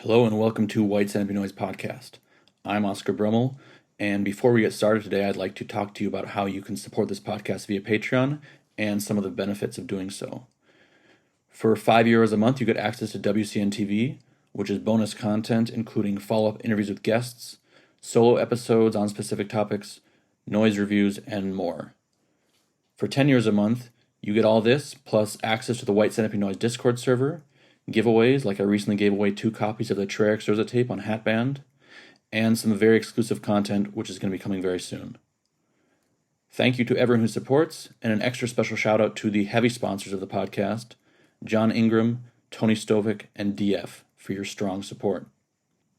Hello and welcome to White Centipede Noise Podcast. I'm Oscar Brummel, and before we get started today, I'd like to talk to you about how you can support this podcast via Patreon and some of the benefits of doing so. For €5 a month, you get access to WCN TV, which is bonus content including follow-up interviews with guests, solo episodes on specific topics, noise reviews, and more. For €10 a month, you get all this, plus access to the White Centipede Noise Discord server, giveaways, like I recently gave away 2 copies of the Trey Rosa tape on Hatband, and some very exclusive content, which is going to be coming very soon. Thank you to everyone who supports, and an extra special shout out to the heavy sponsors of the podcast, John Ingram, Tony Stovic, and DF, for your strong support.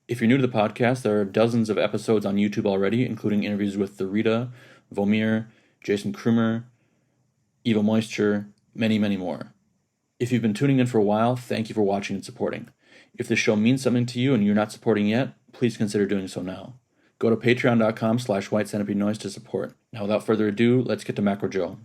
If you're new to the podcast, there are dozens of episodes on YouTube already, including interviews with the Rita, Roemer, Jason Krumer, Evo Moisture, many, many more. If you've been tuning in for a while, thank you for watching and supporting. If this show means something to you and you're not supporting yet, please consider doing so now. Go to patreon.com/White Centipede Noise to support. Now, without further ado, let's get to Macro Joe.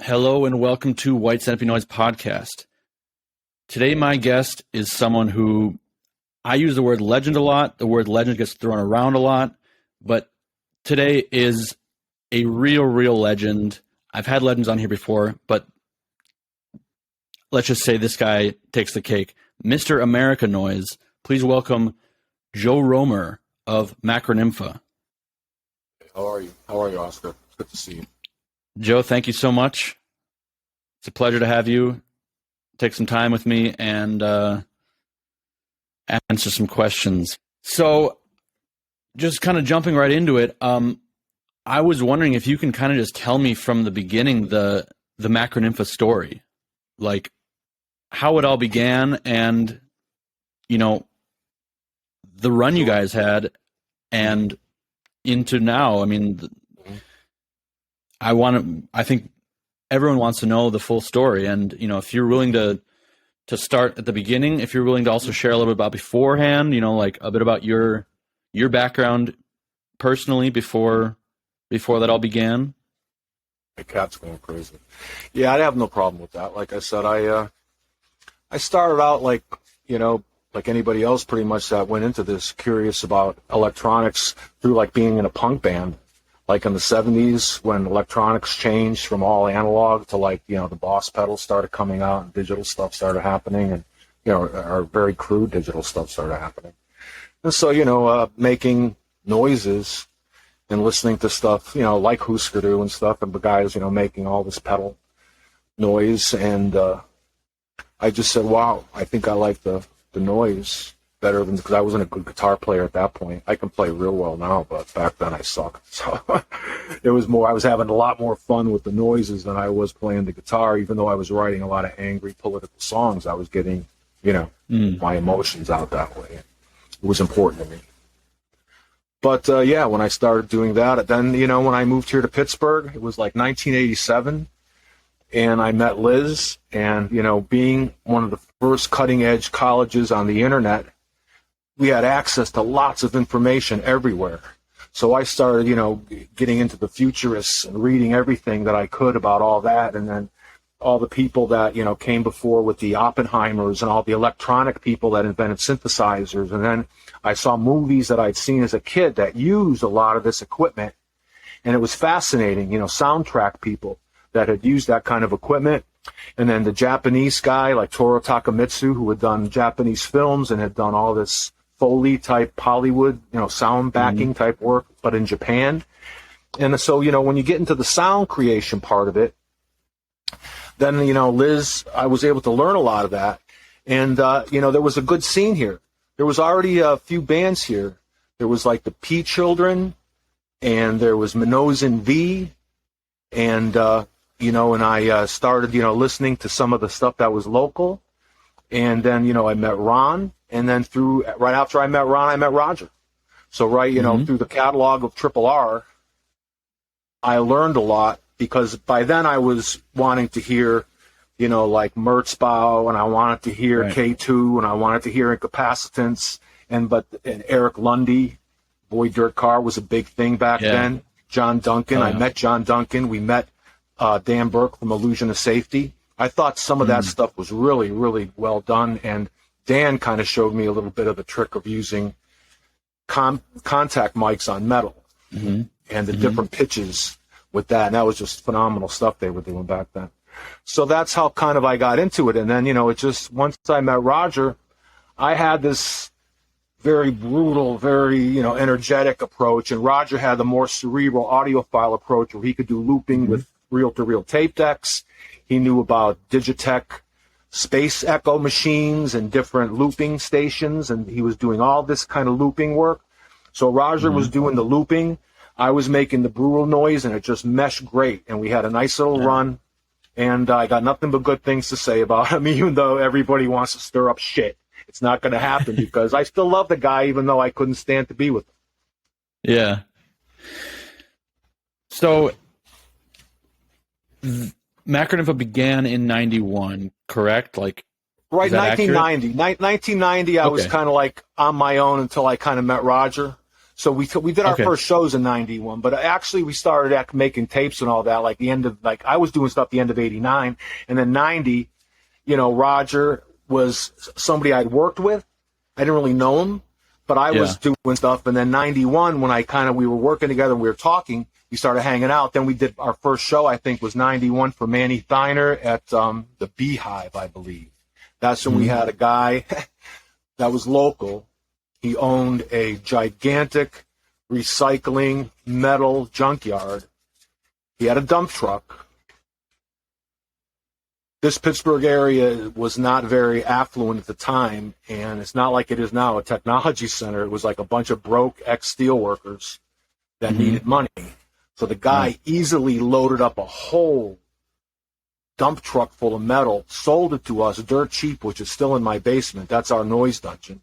Hello and welcome to White Centipede Noise Podcast. Today my guest is someone who, I use the word legend a lot. The word legend gets thrown around a lot, but today is a real legend. I've had legends on here before, but let's just say this guy takes the cake. Mr. America Noise, please welcome Joe Roemer of Macronympha. How are you? How are you, Oscar? It's good to see you. Joe, thank you so much. It's a pleasure to have you take some time with me and answer some questions. So just kind of jumping right into it, I was wondering if you can kind of just tell me from the beginning the Macronympha story, like how it all began and, you know, the run you guys had and into now. I mean, I think everyone wants to know the full story, and you know, if you're willing to start at the beginning, if you're willing to also share a little bit about beforehand, you know, like a bit about your background personally before that all began. My cat's going crazy. Yeah, I'd have no problem with that. Like I said, I started out like, you know, like anybody else pretty much that went into this curious about electronics through like being in a punk band. Like in the 70s when electronics changed from all analog to like, you know, the Boss pedals started coming out and digital stuff started happening and, you know, our very crude digital stuff started happening. And so, you know, making noises and listening to stuff, you know, like Husker and stuff and the guys, you know, making all this pedal noise. And I just said, wow, I think I like the noise better than, because I wasn't a good guitar player at that point. I can play real well now, but back then I sucked. So it was more, I was having a lot more fun with the noises than I was playing the guitar. Even though I was writing a lot of angry political songs, I was getting, you know, my emotions out that way. It was important to me. But yeah, when I started doing that, then, you know, when I moved here to Pittsburgh, it was like 1987. And I met Liz, and, you know, being one of the first cutting edge colleges on the internet, we had access to lots of information everywhere. So I started, you know, getting into the futurists and reading everything that I could about all that. And then all the people that, you know, came before with the Oppenheimers and all the electronic people that invented synthesizers. And then I saw movies that I'd seen as a kid that used a lot of this equipment. And it was fascinating, you know, soundtrack people that had used that kind of equipment. And then the Japanese guy like Toru Takemitsu, who had done Japanese films and had done all this Foley type Hollywood, you know, sound backing type work, but in Japan. And so, you know, when you get into the sound creation part of it, then, you know, Liz, I was able to learn a lot of that. And, you know, there was a good scene here. there was already a few bands here. There was like the P Children, and there was Minoz and V, and and I started listening to some of the stuff that was local, and then I met Ron, and then right after I met Ron, I met Roger. So through the catalog of Triple R, I learned a lot, because by then I was wanting to hear like Merzbow, and I wanted to hear K2, and I wanted to hear Incapacitants, and Eric Lundy, Boy Dirt Car was a big thing back then. John Duncan, I met John Duncan. We met Dan Burke from Illusion of Safety. I thought some of that stuff was really, really well done, and Dan kind of showed me a little bit of the trick of using contact mics on metal and the different pitches with that, and that was just phenomenal stuff they were doing back then. So that's how kind of I got into it, and then it just, once I met Roger, I had this very brutal, very energetic approach, and Roger had the more cerebral audiophile approach, where he could do looping with reel-to-reel tape decks. He knew about Digitech space echo machines and different looping stations, and he was doing all this kind of looping work. So Roger was doing the looping, I was making the brutal noise, and it just meshed great, and we had a nice little run, and I got nothing but good things to say about him, even though everybody wants to stir up shit. It's not going to happen, because I still love the guy, even though I couldn't stand to be with him. Yeah. So Macronympha began in 91, correct? Like, right, 1990. 1990, I was kind of like on my own until I kind of met Roger. So we did our first shows in 91, but actually we started making tapes and all that, like I was doing stuff the end of 89, and then 90, Roger was somebody I'd worked with. I didn't really know him, but I was doing stuff. And then 91, when we were working together and we were talking, we started hanging out. Then we did our first show, I think was 91, for Manny Thiner at the Beehive, I believe. That's when we had a guy that was local. He owned a gigantic recycling metal junkyard. He had a dump truck. This Pittsburgh area was not very affluent at the time, and it's not like it is now, a technology center. It was like a bunch of broke ex-steel workers that needed money. So the guy easily loaded up a whole dump truck full of metal, sold it to us dirt cheap, which is still in my basement. That's our noise dungeon.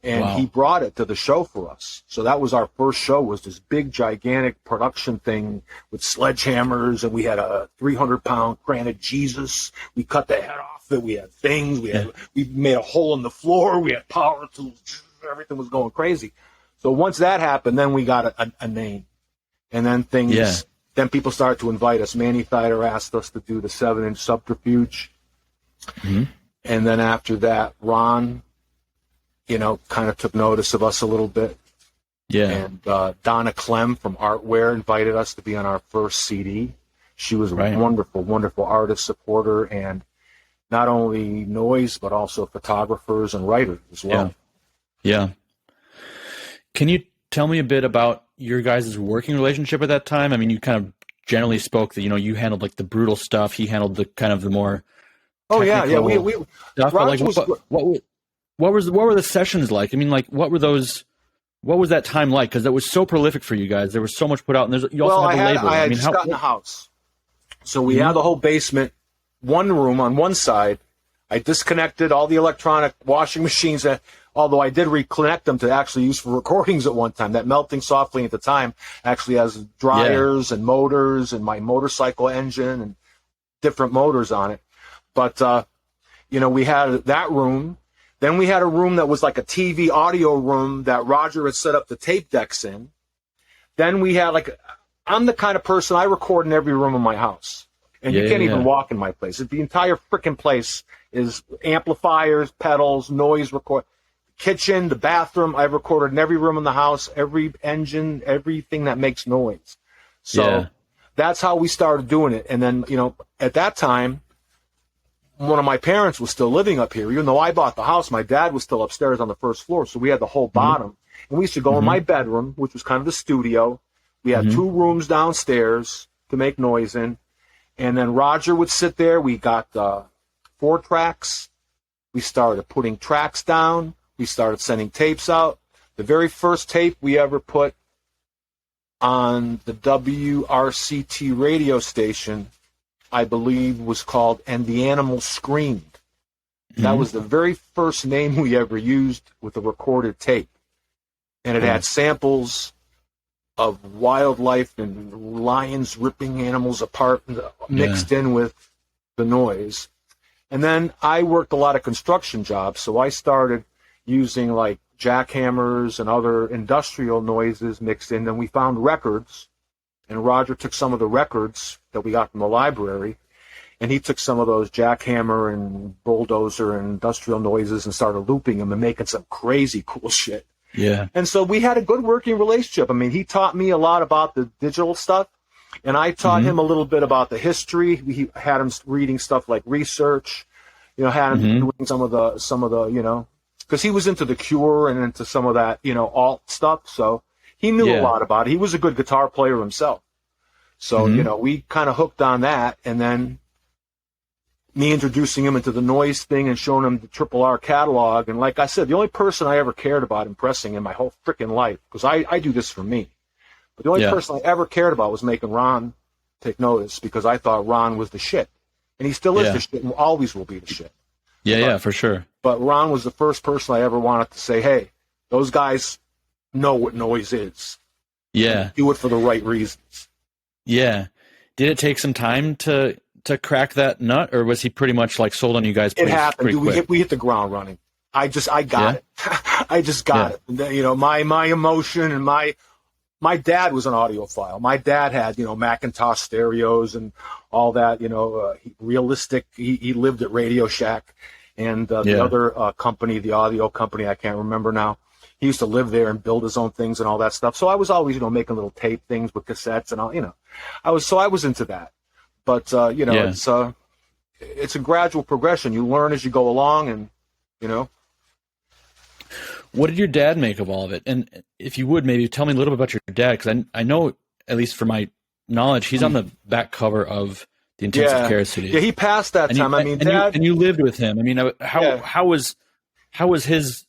And he brought it to the show for us. So that was our first show, was this big, gigantic production thing with sledgehammers, and we had a 300-pound granite Jesus. We cut the head off it. We had things. We made a hole in the floor. We had power tools. Everything was going crazy. So once that happened, then we got a name. And then then people started to invite us. Manny Thiner asked us to do the 7-inch Subterfuge. And then after that, Ron, kind of took notice of us a little bit. And Donna Clem from Artware invited us to be on our first CD. She was a wonderful, wonderful artist, supporter, and not only noise, but also photographers and writers as well. Yeah. Can you tell me a bit about your guys' working relationship at that time? I mean, you kind of generally spoke that, you handled like the brutal stuff. He handled the kind of the more we stuff. But, like, what were the sessions like? I mean, like, what was that time like? Because that was so prolific for you guys. There was so much put out, and you also had a label. I had just gotten a house. So we had the whole basement, one room on one side. I disconnected all the electronic washing machines, although I did reconnect them to actually use for recordings at one time. That Melting Softly at the time actually has dryers and motors and my motorcycle engine and different motors on it. But, we had that room. Then we had a room that was like a TV audio room that Roger had set up the tape decks in. Then we had I'm the kind of person, I record in every room of my house. And you can't even walk in my place. The entire freaking place is amplifiers, pedals, noise record. Kitchen, the bathroom, I've recorded in every room in the house, every engine, everything that makes noise. So that's how we started doing it. And then, at that time, one of my parents was still living up here. Even though I bought the house, my dad was still upstairs on the first floor. So we had the whole bottom. And we used to go in my bedroom, which was kind of the studio. We had 2 rooms downstairs to make noise in. And then Roger would sit there. We got 4 tracks. We started putting tracks down. We started sending tapes out. The very first tape we ever put on the WRCT radio station, I believe, was called And the Animal Screamed. Mm-hmm. That was the very first name we ever used with a recorded tape. And it had samples of wildlife and lions ripping animals apart mixed in with the noise. And then I worked a lot of construction jobs, so I started using like jackhammers and other industrial noises mixed in. Then we found records, and Roger took some of the records that we got from the library, and he took some of those jackhammer and bulldozer and industrial noises and started looping them and making some crazy cool shit. Yeah. And so we had a good working relationship. I mean, he taught me a lot about the digital stuff, and I taught him a little bit about the history. He had him reading stuff like research, had him doing some of the, because he was into The Cure and into some of that, alt stuff. So he knew a lot about it. He was a good guitar player himself. So, we kind of hooked on that. And then me introducing him into the noise thing and showing him the Triple R catalog. And like I said, the only person I ever cared about impressing in my whole freaking life, because I do this for me, but the only person I ever cared about was making Ron take notice, because I thought Ron was the shit. And he still is the shit and always will be the shit. Yeah, for sure. But Ron was the first person I ever wanted to say, hey, those guys know what noise is. Yeah. Do it for the right reasons. Yeah. Did it take some time to crack that nut, or was he pretty much like sold on you guys? It happened. Dude, we hit the ground running. I got it. I just got it. My emotion and my dad was an audiophile. My dad had, Macintosh stereos and all that, realistic. He lived at Radio Shack, and the other company, the audio company, I can't remember now. He used to live there and build his own things and all that stuff. So I was always, making little tape things with cassettes and all, I was into that. But, it's a gradual progression. You learn as you go along, and, What did your dad make of all of it? And if you would, maybe tell me a little bit about your dad, because I know, at least from my knowledge, he's on the back cover of the intensive care CD. Yeah, he passed that time. Dad, you lived with him. I mean, how was his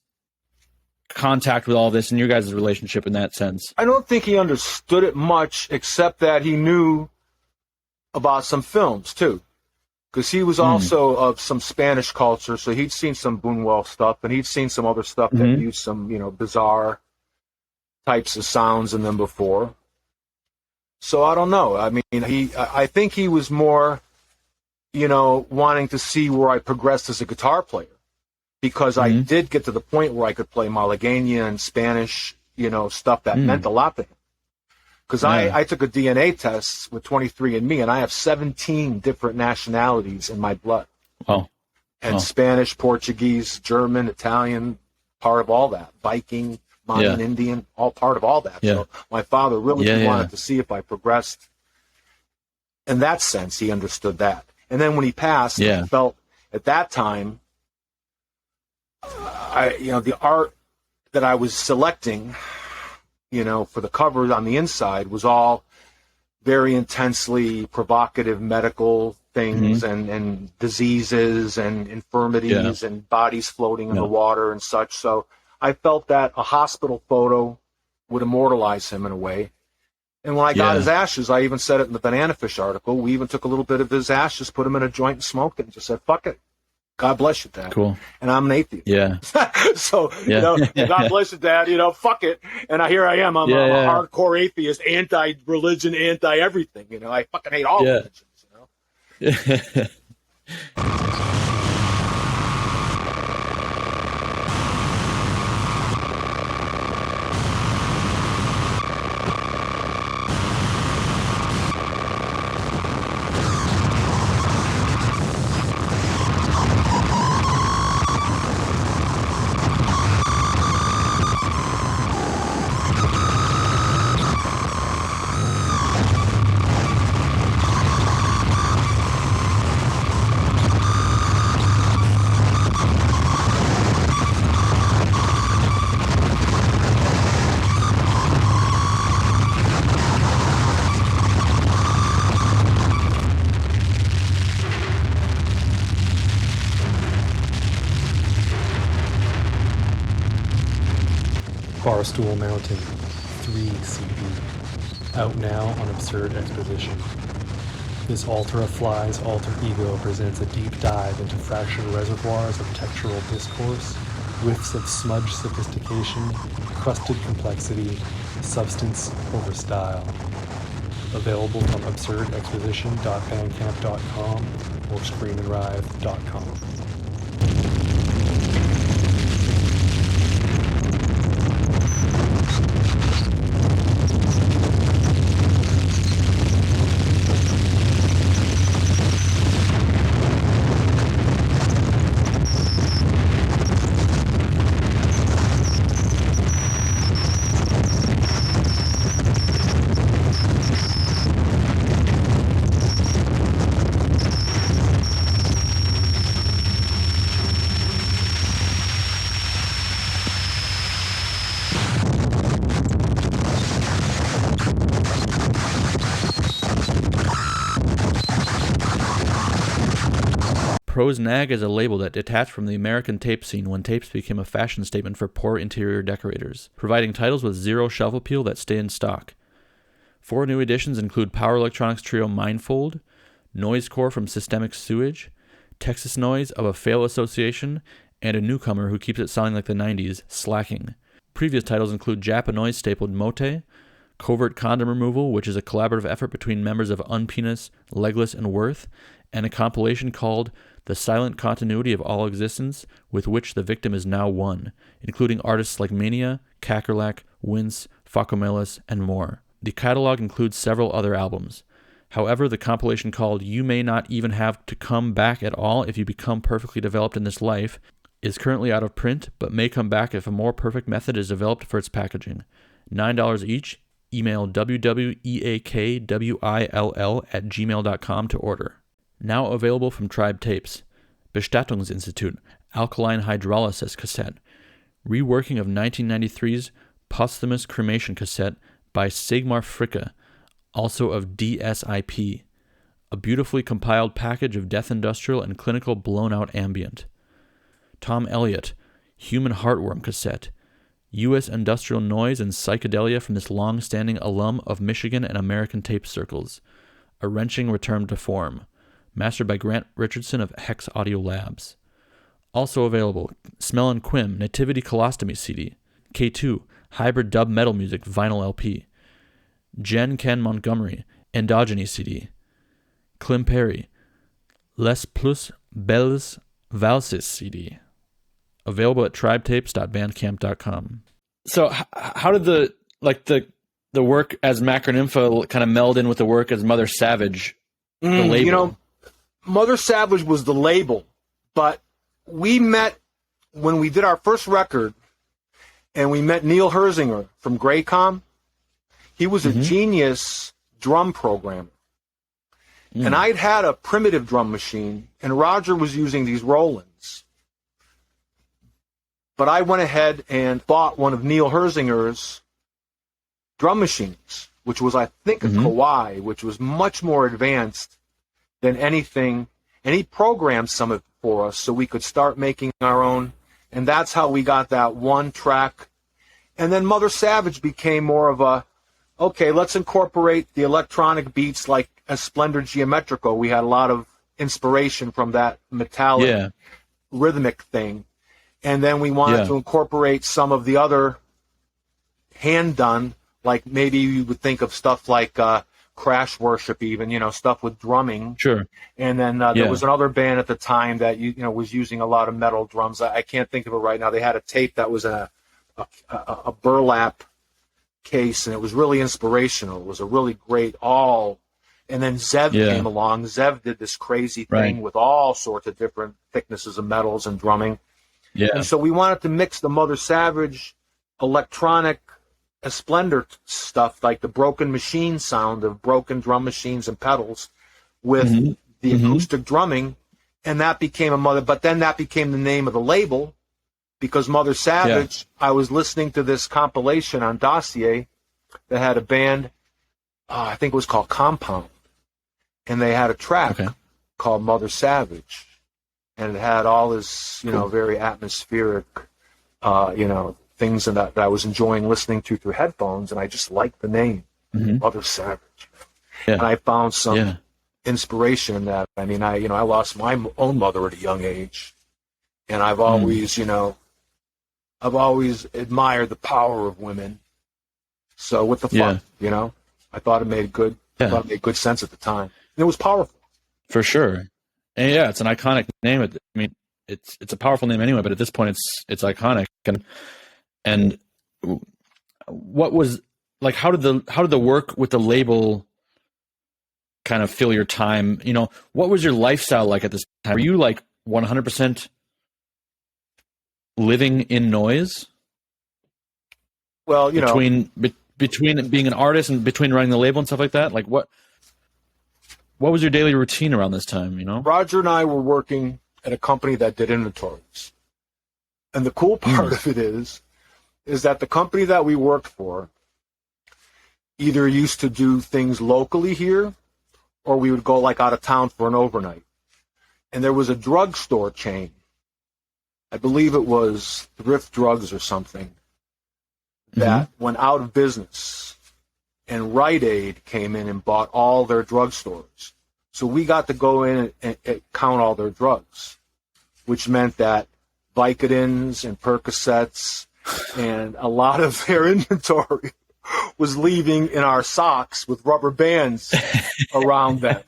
contact with all this and your guys' relationship in that sense? I don't think he understood it much, except that he knew about some films too, because he was also of some Spanish culture, so he'd seen some Buñuel stuff, and he'd seen some other stuff that used some, bizarre types of sounds in them before. So I don't know. I mean, I think he was more, wanting to see where I progressed as a guitar player, because I did get to the point where I could play Malagueña and Spanish, stuff that meant a lot to him. Because I took a DNA test with 23andMe, and I have 17 different nationalities in my blood. Oh. And Spanish, Portuguese, German, Italian, part of all that. Viking, Mayan, Indian, all part of all that. Yeah. So my father really wanted to see if I progressed. In that sense, he understood that. And then when he passed, I felt at that time, the art that I was selecting, for the covers on the inside was all very intensely provocative medical things and diseases and infirmities and bodies floating in the water and such. So I felt that a hospital photo would immortalize him in a way. And when I got his ashes, I even said it in the Banana Fish article, we even took a little bit of his ashes, put him in a joint and smoked it, and just said, fuck it. God bless you, Dad. Cool. And I'm an atheist. Yeah. So, God bless you, Dad. Fuck it. And here I am. I'm a hardcore atheist, anti-religion, anti-everything. I fucking hate all religions. Barstool Mountain 3 CD, out now on Absurd Exposition. This Ultra Flies Alter Ego presents a deep dive into fractured reservoirs of textural discourse, whiffs of smudge sophistication, crusted complexity, substance over style. Available from absurdexposition.bandcamp.com or screamandrive.com. Prose Nagge is a label that detached from the American tape scene when tapes became a fashion statement for poor interior decorators, providing titles with zero shelf appeal that stay in stock. 4 new editions include power electronics trio Mindfold, Noisecore from Systemic Sewage, Texas Noise of a Fail Association, and a newcomer who keeps it sounding like the 90s, Slacking. Previous titles include Japanoise stapled Mote, Covert Condom Removal, which is a collaborative effort between members of Unpenis, Legless, and Worth, and a compilation called The Silent Continuity of All Existence, with which the victim is now one, including artists like Mania, Kakerlak, Wince, Facomelis, and more. The catalog includes several other albums. However, the compilation called You May Not Even Have to Come Back at All If You Become Perfectly Developed in This Life is currently out of print, but may come back if a more perfect method is developed for its packaging. $9 each. Email wweakwill@gmail.com to order. Now available from Tribe Tapes. Bestattungsinstitut, Alkaline Hydrolysis cassette. Reworking of 1993's Posthumous Cremation cassette by Sigmar Fricke, also of DSIP. A beautifully compiled package of death industrial and clinical blown-out ambient. Tom Elliott, Human Heartworm cassette. U.S. industrial noise and psychedelia from this long-standing alum of Michigan and American tape circles. A wrenching return to form. Mastered by Grant Richardson of Hex Audio Labs. Also available, Smell and Quim, Nativity Colostomy CD. K2, Hybrid Dub Metal Music Vinyl LP. Jen Ken Montgomery, Endogyny CD. Clem Perry, Les Plus Belles Valses CD. Available at tribetapes.bandcamp.com. So how did the work as Macronympha kind of meld in with the work as Mother Savage, the label? You know, Mother Savage was the label, but we met when we did our first record, and we met Neil Herzinger from Graycom. He was a genius drum programmer. And I'd had a primitive drum machine, and Roger was using these Rolands. But I went ahead and bought one of Neil Herzinger's drum machines, which was, I think, a Kawai, which was much more advanced than anything. And he programmed some of it for us so we could start making our own. And that's how we got that one track. And then Mother Savage became more of a, okay, let's incorporate the electronic beats like a Splendor Geometrico. We had a lot of inspiration from that metallic rhythmic thing. And then we wanted to incorporate some of the other hand-done, like maybe you would think of stuff like Crash Worship even, you know, stuff with drumming. Sure. And then there was another band at the time that, you know, was using a lot of metal drums. I can't think of it right now. They had a tape that was a burlap case, and it was really inspirational. It was a really great all. And then Zev came along. Zev did this crazy thing with all sorts of different thicknesses of metals and drumming. Yeah. And so we wanted to mix the Mother Savage electronic Splendor stuff, like the broken machine sound of broken drum machines and pedals, with the acoustic drumming, and that became but then that became the name of the label, because Mother Savage, I was listening to this compilation on Dossier that had a band, I think it was called Compound, and they had a track called Mother Savage, and it had all this, you know, very atmospheric, you know, things that I was enjoying listening to through headphones, and I just liked the name, Mother Savage. Yeah. And I found some inspiration in that. I mean, I lost my own mother at a young age, and I've always, I've always admired the power of women. So what the fuck, I thought it made good. I thought it made good sense at the time. And it was powerful. For sure. And yeah, it's an iconic name. I mean, it's a powerful name anyway, but at this point it's iconic. And what was like, how did the work with the label kind of fill your time? What was your lifestyle like at this time? Were you like 100% living in noise? Well, between being an artist and between running the label and stuff like that, like what was your daily routine around this time? Roger and I were working at a company that did inventories, and the cool part of it is that the company that we worked for either used to do things locally here, or we would go like out of town for an overnight. And there was a drugstore chain, I believe it was Thrift Drugs or something, that went out of business, and Rite Aid came in and bought all their drugstores. So we got to go in and count all their drugs, which meant that Vicodins and Percocets and a lot of their inventory was leaving in our socks with rubber bands around them.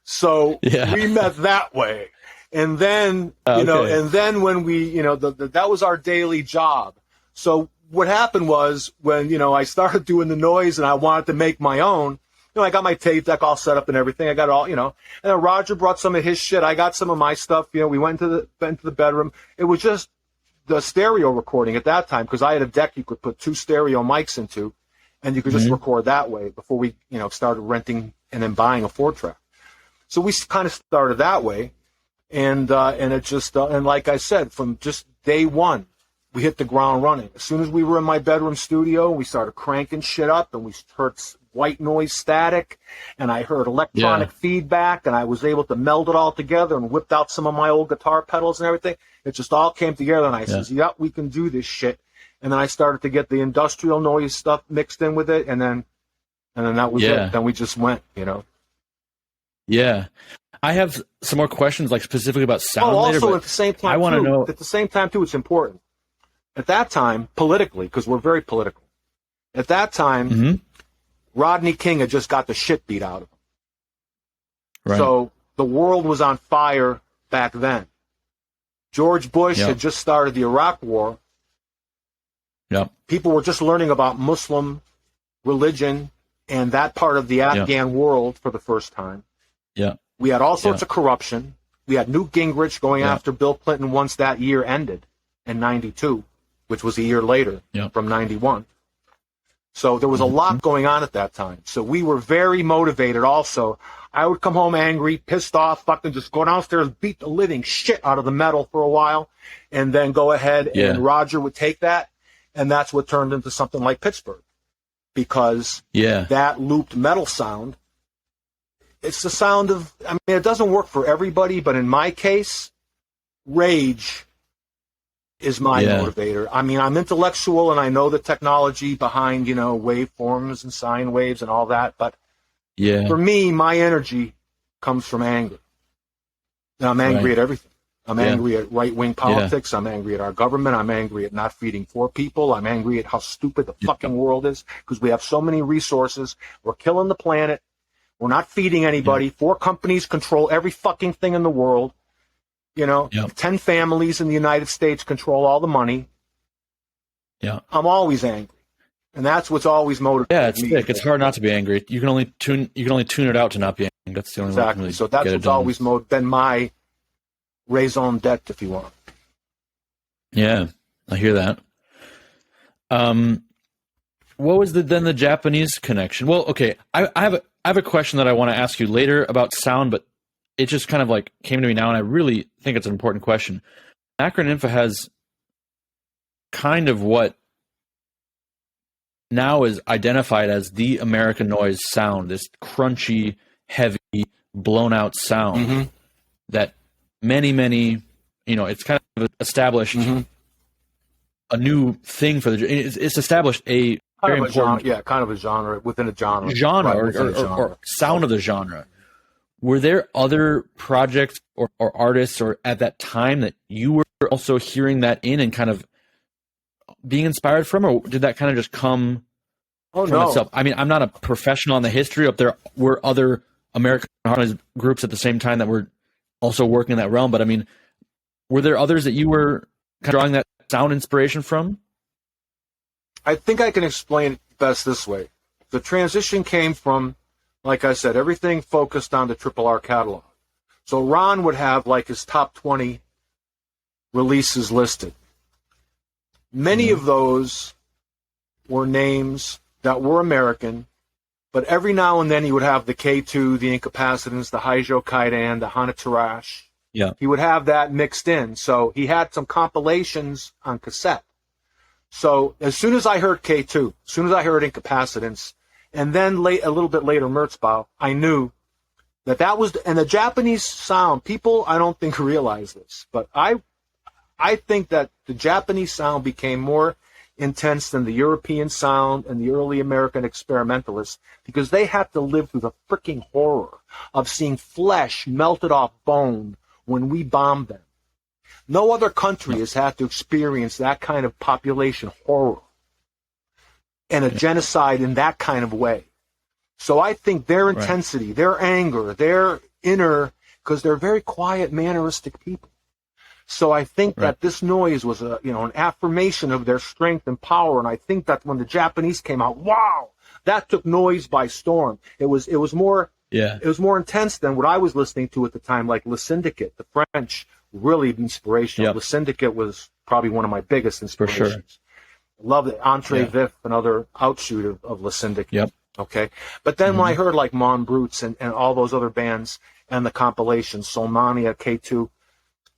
So we met that way. And then, and then when we, that was our daily job. So what happened was when, I started doing the noise and I wanted to make my own, I got my tape deck all set up and everything. I got it all, and then Roger brought some of his shit. I got some of my stuff. We went to the bedroom. It was just the stereo recording at that time, because I had a deck you could put 2 stereo mics into, and you could just record that way before we, started renting and then buying a 4-track. So we kind of started that way. And it just, and like I said, from just day one, we hit the ground running. As soon as we were in my bedroom studio, we started cranking shit up, and we heard white noise static, and I heard electronic feedback, and I was able to meld it all together and whipped out some of my old guitar pedals and everything. It just all came together, and I said, we can do this shit. And then I started to get the industrial noise stuff mixed in with it, and then that was it. Then we just went, Yeah. I have some more questions, like specifically about sound later. Also, at the same time, at the same time, too, it's important. At that time, politically, because we're very political, at that time, Rodney King had just got the shit beat out of him. Right. So the world was on fire back then. George Bush had just started the Iraq War. Yep. People were just learning about Muslim religion and that part of the Afghan world for the first time. Yeah. We had all sorts of corruption. We had Newt Gingrich going after Bill Clinton once that year ended in 92, which was a year later from 91. So there was a lot going on at that time. So we were very motivated also. I would come home angry, pissed off, fucking just go downstairs, beat the living shit out of the metal for a while, and then go ahead and Roger would take that, and that's what turned into something like Pittsburgh. Because that looped metal sound, it's the sound of, I mean, it doesn't work for everybody, but in my case, rage is my motivator. I mean, I'm intellectual and I know the technology behind, waveforms and sine waves and all that, but for me, my energy comes from anger. And I'm angry at everything. I'm angry at right-wing politics. I'm angry at our government. I'm angry at not feeding poor people. I'm angry at how stupid the fucking world is because we have so many resources. We're killing the planet. We're not feeding anybody. 4 companies control every fucking thing in the world. 10 families in the United States control all the money. Yeah. I'm always angry. And that's what's always motivated me. Yeah, it's sick. It's hard not to be angry. You can only tune it out to not be angry. That's the only way you can really so that's what's always been my raison d'etre, if you want. Yeah, I hear that. What was then the Japanese connection? Well, okay, I have a question that I want to ask you later about sound, but it just kind of like came to me now, and I really think it's an important question. Macronympha has kind of what now is identified as the American noise sound, this crunchy, heavy, blown out sound that many, it's kind of established a new thing for it's established a very important kind of a genre within a genre. Or sound of the genre. Were there other projects or artists or at that time that you were also hearing that in and kind of being inspired from, or did that kind of just come from itself? I mean, I'm not a professional on the history. If there were other American harmonic groups at the same time that were also working in that realm, but I mean, were there others that you were kind of drawing that sound inspiration from? I think I can explain it best this way. The transition came from, like I said, everything focused on the Triple R catalog. So Ron would have like his top 20 releases listed. Many of those were names that were American, but every now and then he would have the K2, the Incapacitants, the Haijo Kaidan, the Hanatarash. Yeah. He would have that mixed in. So he had some compilations on cassette. So as soon as I heard K2, as soon as I heard Incapacitants, and then a little bit later Merzbow, I knew that was, and the Japanese sound, people I don't think realize this, but I think that the Japanese sound became more intense than the European sound and the early American experimentalists because they had to live through the freaking horror of seeing flesh melted off bone when we bombed them. No other country has had to experience that kind of population horror and a genocide in that kind of way. So I think their intensity, their anger, their inner, because they're very quiet, manneristic people. So I think that this noise was an affirmation of their strength and power. And I think that when the Japanese came out, wow, that took noise by storm. It was more intense than what I was listening to at the time, like Le Syndicate, the French, really inspirational. Le Syndicate was probably one of my biggest inspirations. For sure. Love it. Entre Vif, another outshoot of Le Syndicate. Yep. Okay. But then when I heard like Mon Brutes and all those other bands and the compilations, Soulmania, K2,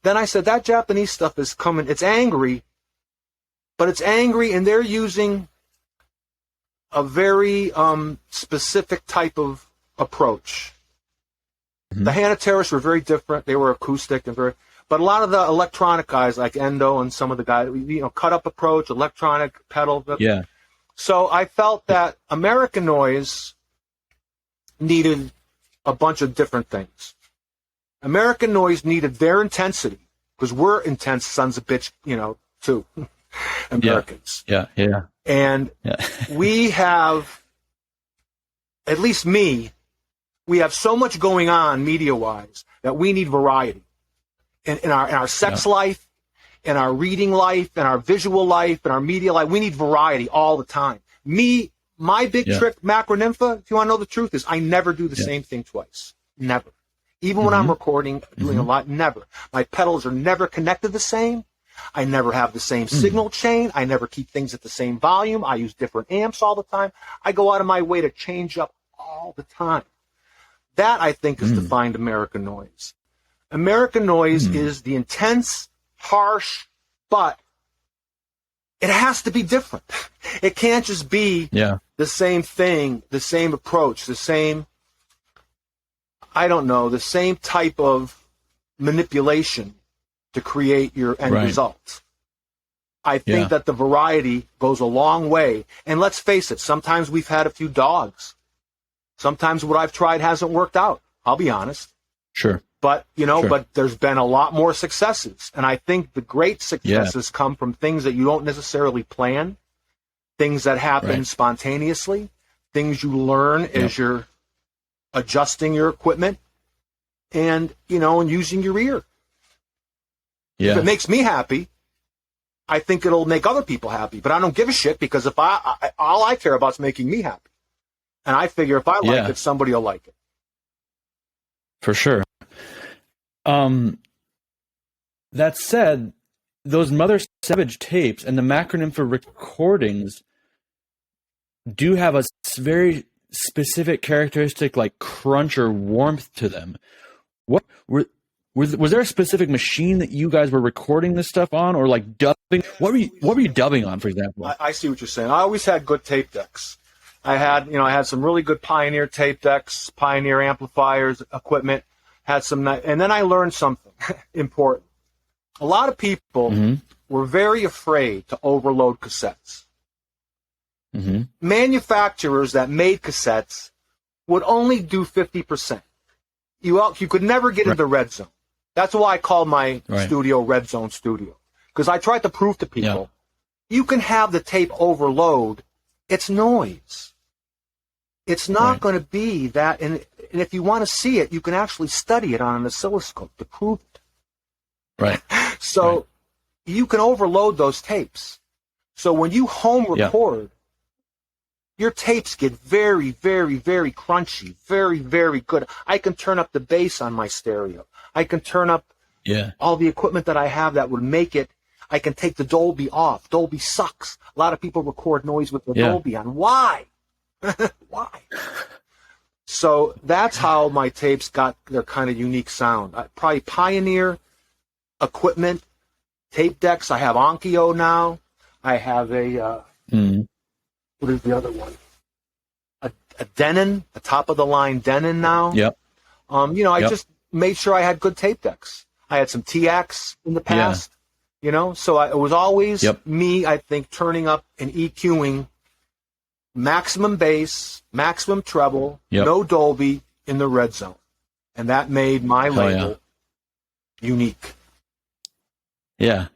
then I said, that Japanese stuff is coming. It's angry, but it's angry, and they're using a very specific type of approach. The Hanatarash were very different. They were acoustic and but a lot of the electronic guys like Endo and some of the guys, cut up approach, electronic pedal. Yeah. So I felt that American noise needed a bunch of different things. American noise needed their intensity, because we're intense sons of bitch, too, Americans. Yeah. And we have, at least me, we have so much going on media-wise that we need variety in our sex life, in our reading life, in our visual life, in our media life. We need variety all the time. My big trick, Macronympha, if you want to know the truth, is I never do the same thing twice. Never. Even when I'm recording, doing a lot, never. My pedals are never connected the same. I never have the same signal chain. I never keep things at the same volume. I use different amps all the time. I go out of my way to change up all the time. That, I think, is defined American noise. American noise is the intense, harsh, but it has to be different. It can't just be the same thing, the same approach, the same, the same type of manipulation to create your end result. I think that the variety goes a long way. And let's face it, sometimes we've had a few dogs. Sometimes what I've tried hasn't worked out. I'll be honest. Sure. But, but there's been a lot more successes. And I think the great successes come from things that you don't necessarily plan, things that happen spontaneously, things you learn as you're adjusting your equipment and, and using your ear. If it makes me happy, I think it'll make other people happy. But I don't give a shit, because if all I care about is making me happy. And I figure if I like it, somebody will like it. For sure. That said, those Mother Savage tapes and the Macronympha recordings do have a very specific characteristic, like crunch or warmth to them. What was there a specific machine that you guys were recording this stuff on, or like dubbing? What were you dubbing on, for example? I see what you're saying. I always had good tape decks. I had some really good Pioneer tape decks, Pioneer amplifiers, equipment. Had some, and then I learned something important. A lot of people were very afraid to overload cassettes. Mm-hmm. Manufacturers that made cassettes would only do 50%. You could never get into red zone. That's why I call my studio Red Zone Studio. Because I tried to prove to people, you can have the tape overload. It's noise. It's not going to be that. And if you want to see it, you can actually study it on an oscilloscope to prove it. Right. So you can overload those tapes. So when you home record, your tapes get very, very, very crunchy, very, very good. I can turn up the bass on my stereo. I can turn up all the equipment that I have that would make it. I can take the Dolby off. Dolby sucks. A lot of people record noise with the Dolby on. Why? Why? So that's how my tapes got their kind of unique sound. Probably Pioneer equipment, tape decks. I have Onkyo now. I have a, what is the other one? A Denon, a top-of-the-line Denon now. Yep. I just made sure I had good tape decks. I had some TX in the past, so it was always me, I think, turning up and EQing maximum bass, maximum treble, no Dolby in the red zone. And that made my label unique. Yeah,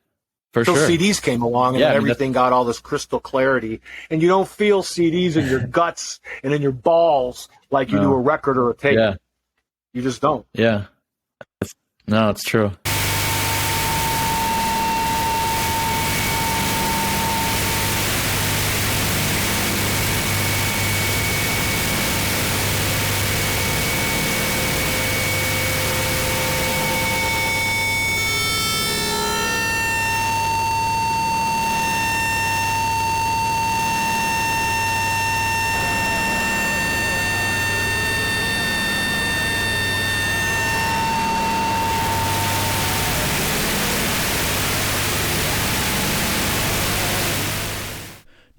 for sure. sure. CDs came along and everything got all this crystal clarity. And you don't feel CDs in your guts and in your balls like you do a record or a tape. Yeah. You just don't. Yeah. No, it's true.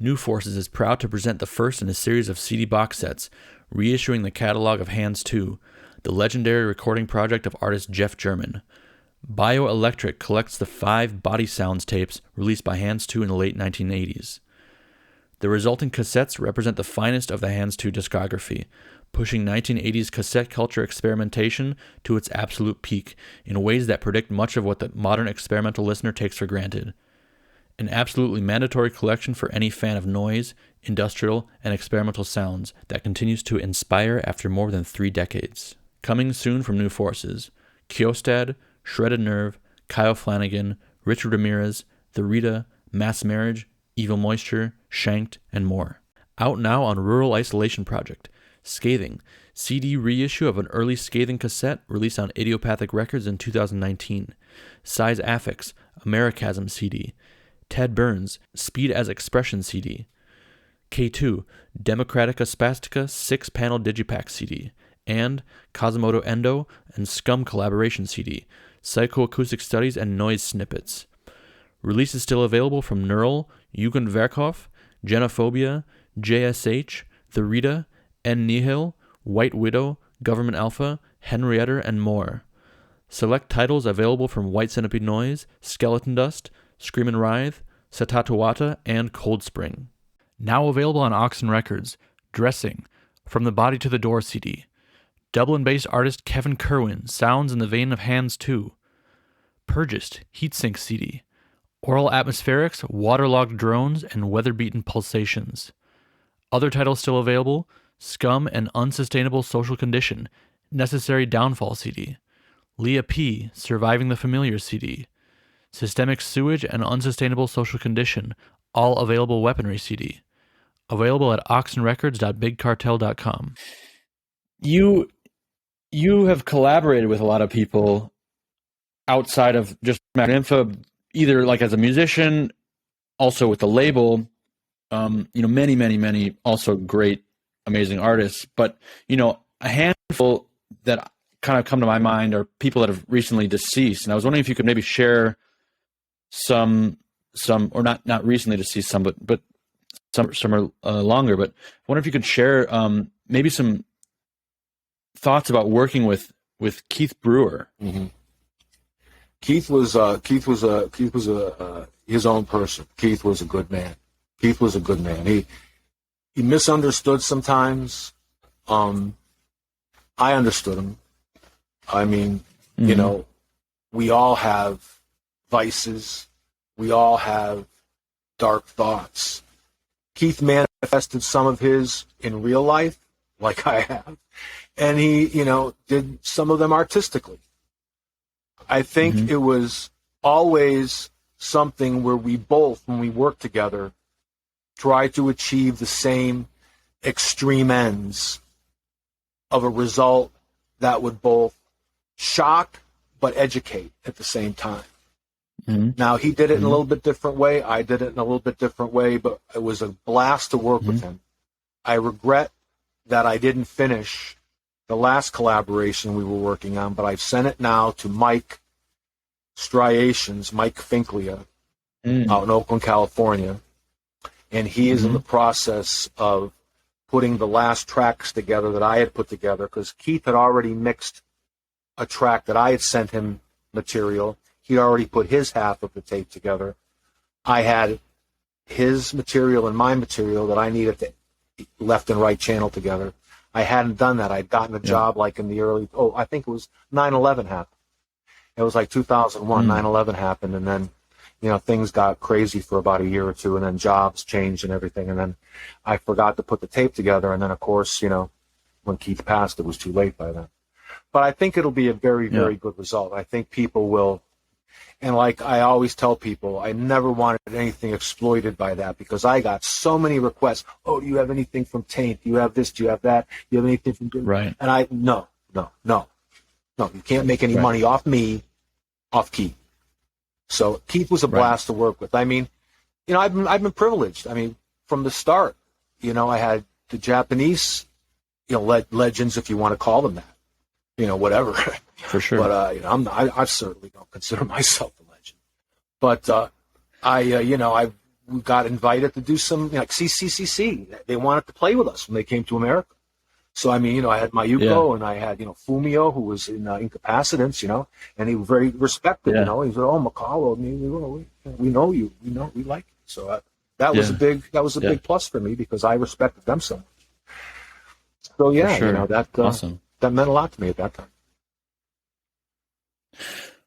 New Forces is proud to present the first in a series of CD box sets, reissuing the catalog of Hands 2, the legendary recording project of artist Jeff German. Bioelectric collects the 5 Body Sounds tapes released by Hands 2 in the late 1980s. The resulting cassettes represent the finest of the Hands 2 discography, pushing 1980s cassette culture experimentation to its absolute peak in ways that predict much of what the modern experimental listener takes for granted. An absolutely mandatory collection for any fan of noise, industrial, and experimental sounds that continues to inspire after more than 3 decades. Coming soon from New Forces: Kjostad, Shredded Nerve, Kyle Flanagan, Richard Ramirez, The Rita, Mass Marriage, Evil Moisture, Shanked, and more. Out now on Rural Isolation Project. Scathing, CD reissue of an early Scathing cassette released on Idiopathic Records in 2019. Size Affix, Americhasm CD. Ted Burns, Speed as Expression CD. K2, Democratica Spastica 6-panel Digipack CD. And Cosmodo Endo and Scum Collaboration CD, Psychoacoustic Studies and Noise Snippets. Release is still available from Neural, Jugendwerkhof, Genophobia, JSH, The Rita, N Nihil, White Widow, Government Alpha, Henrietta, and more. Select titles available from White Centipede Noise, Skeleton Dust, Screamin' Writhe, Satatuata, and Cold Spring. Now available on Oxen Records: Dressing, From the Body to the Door CD. Dublin-based artist Kevin Kerwin, sounds in the vein of Hands 2. Purgist, Heatsink CD. Oral Atmospherics, Waterlogged Drones, and Weather-Beaten Pulsations. Other titles still available: Scum and Unsustainable Social Condition, Necessary Downfall CD. Leah P., Surviving the Familiar CD. Systemic Sewage and Unsustainable Social Condition, All Available Weaponry CD. Available at oxenrecords.bigcartel.com. You have collaborated with a lot of people outside of just Macronympha, either like as a musician, also with the label, many also great, amazing artists. But, a handful that kind of come to my mind are people that have recently deceased. And I was wondering if you could maybe share some, or not recently deceased, some are longer. But I wonder if you could share maybe some thoughts about working with Keith Brewer. Mm-hmm. Keith was a his own person. Keith was a good man. Keith was a good man. He misunderstood sometimes. I understood him. I mean, you know, we all have vices. We all have dark thoughts. Keith manifested some of his in real life, like I have, and he, you know, did some of them artistically. I think it was always something where we both, when we worked together, tried to achieve the same extreme ends of a result that would both shock but educate at the same time. Now, he did it in a little bit different way. I did it in a little bit different way, but it was a blast to work with him. I regret that I didn't finish the last collaboration we were working on, but I've sent it now to Mike Finklia, out in Oakland, California, and he is in the process of putting the last tracks together that I had put together, because Keith had already mixed a track that I had sent him material. He already put his half of the tape together. I had his material and my material that I needed to left and right channel together. I hadn't done that. I'd gotten a job like in the early, I think it was 9/11 happened. It was like 2001, 9/11 happened, and then, you know, things got crazy for about a year or two, and then jobs changed and everything, and then I forgot to put the tape together, and then, of course, you know, when Keith passed, it was too late by then. But I think it'll be a very, very good result. I think people will. And like I always tell people, I never wanted anything exploited by that, because I got so many requests. Oh, do you have anything from Taint? Do you have this? Do you have that? Do you have anything from... Right. And no. You can't make any money off me, off Keith. So Keith was a blast to work with. I mean, you know, I've been privileged. I mean, from the start, you know, I had the Japanese, you know, legends, if you want to call them that. You know, whatever. For sure. But you know, I certainly don't consider myself a legend. But I got invited to do some, like CCCC. They wanted to play with us when they came to America. So I mean, you know, I had Mayuko and I had, you know, Fumio, who was in Incapacitants, you know, and he was very respected. You know, he said, "Oh, Makalo, we know you, we like you." So that was a big plus for me, because I respected them so much. So yeah, you know, that awesome. That meant a lot to me at that time.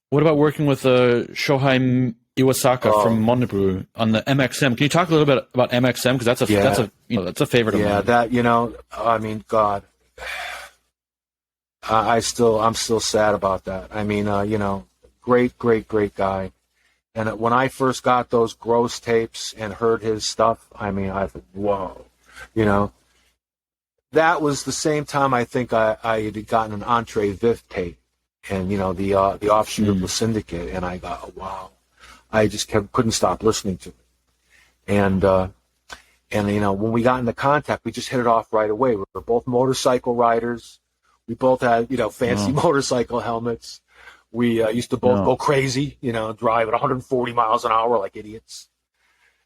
What about working with Shohei Iwasaka from Monobrew on the MXM? Can you talk a little bit about MXM, because that's a favorite of mine. Yeah, that, you know, I mean, God, I'm still sad about that. I mean, you know, great guy. And when I first got those Gross tapes and heard his stuff, I mean, I thought, whoa, you know. That was the same time I think I had gotten an Entre Viv tape, and, you know, the offshoot of the Syndicate, and I got, wow. I just couldn't stop listening to it. And you know, when we got into contact, we just hit it off right away. We were both motorcycle riders. We both had, you know, fancy motorcycle helmets. We used to both go crazy, you know, drive at 140 miles an hour like idiots.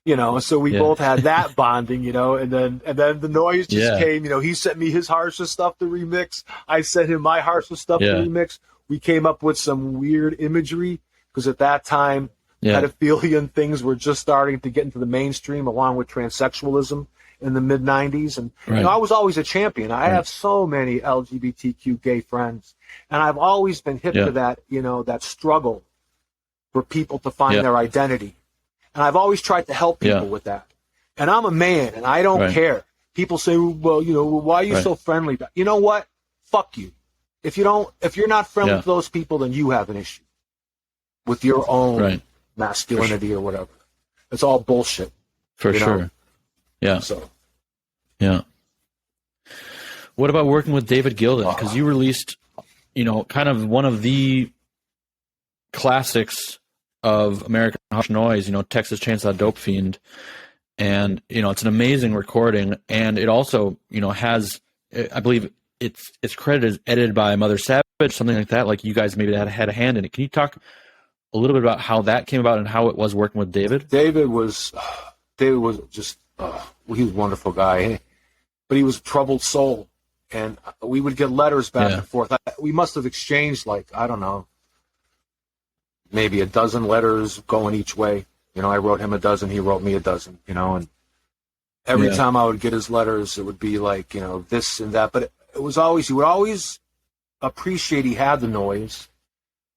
You know, so we both had that bonding, you know, and then the noise just came. You know, he sent me his harshest stuff to remix. I sent him my harshest stuff to remix. We came up with some weird imagery, because at that time, pedophilian things were just starting to get into the mainstream, along with transsexualism in the mid 90s. And you know, I was always a champion. I have so many LGBTQ gay friends, and I've always been hip to that, you know, that struggle for people to find their identity. And I've always tried to help people with that. And I'm a man, and I don't care. People say, well, you know, why are you so friendly? You know what? Fuck you. If you're not friendly to those people, then you have an issue with your own masculinity or whatever. It's all bullshit. For sure. Know? Yeah. So. Yeah. What about working with David Gilden? Because you released, you know, kind of one of the classics of American harsh noise, you know, Texas Chainsaw Dope Fiend. And, you know, it's an amazing recording. And it also, you know, has, I believe it's credited as edited by Mother Savage, something like that. Like, you guys maybe had a hand in it. Can you talk a little bit about how that came about and how it was working with David? David was just, he was a wonderful guy, but he was a troubled soul. And we would get letters back and forth. We must have exchanged, like, I don't know, maybe a dozen letters going each way. You know, I wrote him a dozen, he wrote me a dozen, you know, and every time I would get his letters, it would be like, you know, this and that. But it was always, he would always appreciate he had the noise.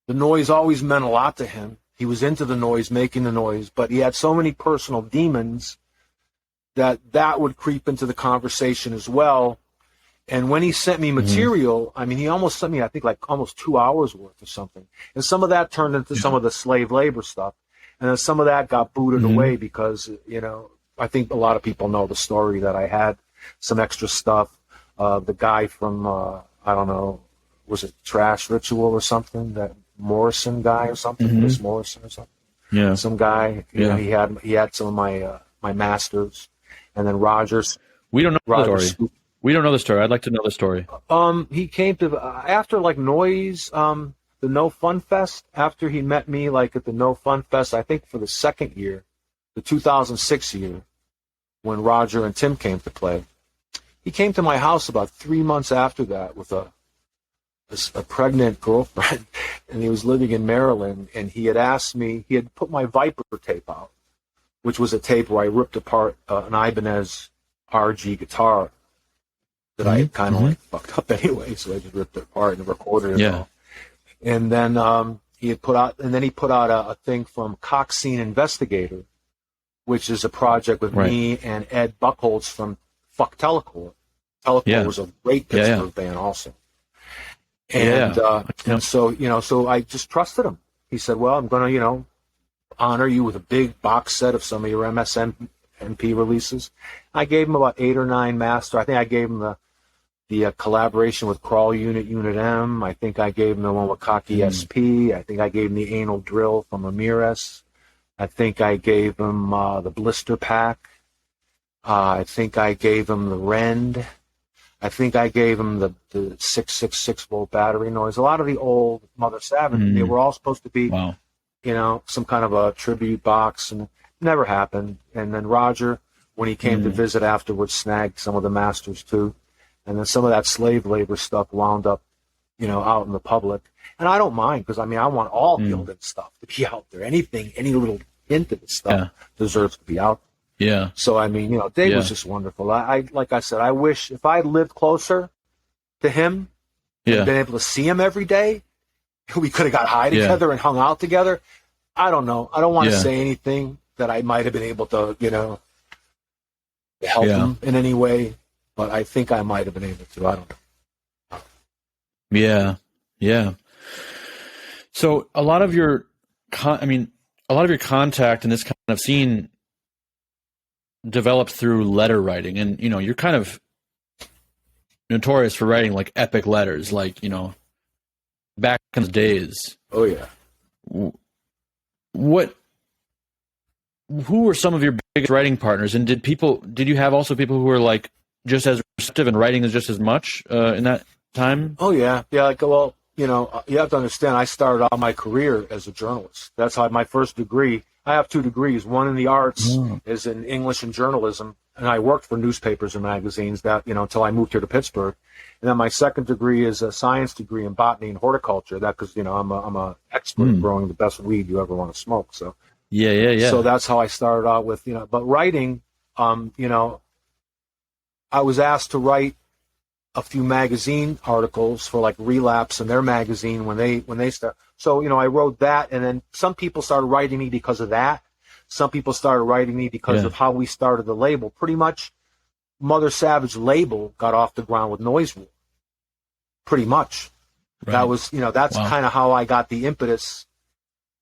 The noise always meant a lot to him. He was into the noise, making the noise, but he had so many personal demons that would creep into the conversation as well. And when he sent me material, I mean, he almost sent me, I think, like almost 2 hours worth or something. And some of that turned into some of the slave labor stuff. And then some of that got booted away because, you know, I think a lot of people know the story that I had some extra stuff. The guy from, I don't know, was it Trash Ritual or something? That Morrison guy or something? Chris Morrison or something? Yeah. Some guy, you know, he had some of my my masters. And then Rogers. We don't know the story. We don't know the story. I'd like to know the story. He came to, after like Noise, the No Fun Fest, after he met me like at the No Fun Fest, I think for the second year, the 2006 year, when Roger and Tim came to play. He came to my house about 3 months after that with a pregnant girlfriend, and he was living in Maryland, and he had asked me, he had put my Viper tape out, which was a tape where I ripped apart an Ibanez RG guitar that I had kind of like fucked up anyway, so I just ripped it apart and recorded it all. And then he put out a thing from Coxine Investigator, which is a project with me and Ed Buchholz from Fuck Telecore. Telecore was a great Pittsburgh band also. And and so, you know, so I just trusted him. He said, well, I'm going to, you know, honor you with a big box set of some of your MSNP releases. I gave him about 8 or 9 master. I think I gave him the collaboration with Crawl Unit, Unit M. I think I gave him the one with Cocky SP. I think I gave him the Anal Drill from Ramirez. I think I gave him the Blister Pack. I think I gave him the Rend. I think I gave him the 666 volt battery noise. A lot of the old Mother Savage, they were all supposed to be, you know, some kind of a tribute box, and it never happened. And then Roger, when he came to visit afterwards, snagged some of the masters too. And then some of that slave labor stuff wound up, you know, out in the public. And I don't mind, because I mean, I want all Gilden stuff to be out there. Anything, any little hint of the stuff deserves to be out there. Yeah. So, I mean, you know, Dave was just wonderful. I like I said, I wish if I lived closer to him and been able to see him every day, we could have got high together and hung out together. I don't know. I don't want to say anything that I might have been able to, you know, help him in any way, but I think I might have been able to. I don't know. Yeah. Yeah. So a lot of your, contact in this kind of scene developed through letter writing, and you know, you're kind of notorious for writing like epic letters, like, you know, back in the days. Oh yeah. Who were some of your biggest writing partners, and did you have also people who were like just as receptive and writing as just as much in that time? Oh yeah. Like, well, you know, you have to understand, I started out my career as a journalist. That's how my first degree. I have 2 degrees. One in the arts is in English and journalism, and I worked for newspapers and magazines that, you know, until I moved here to Pittsburgh. And then my second degree is a science degree in botany and horticulture. That because, you know, I'm a expert in growing the best weed you ever want to smoke. So yeah. So that's how I started out with, you know. But writing, you know, I was asked to write a few magazine articles for like Relapse and their magazine when they start. So, you know, I wrote that, and then some people started writing me because of that. Some people started writing me because of how we started the label. Pretty much Mother Savage label got off the ground with Noise War. Pretty much. Right. That was, you know, that's kind of how I got the impetus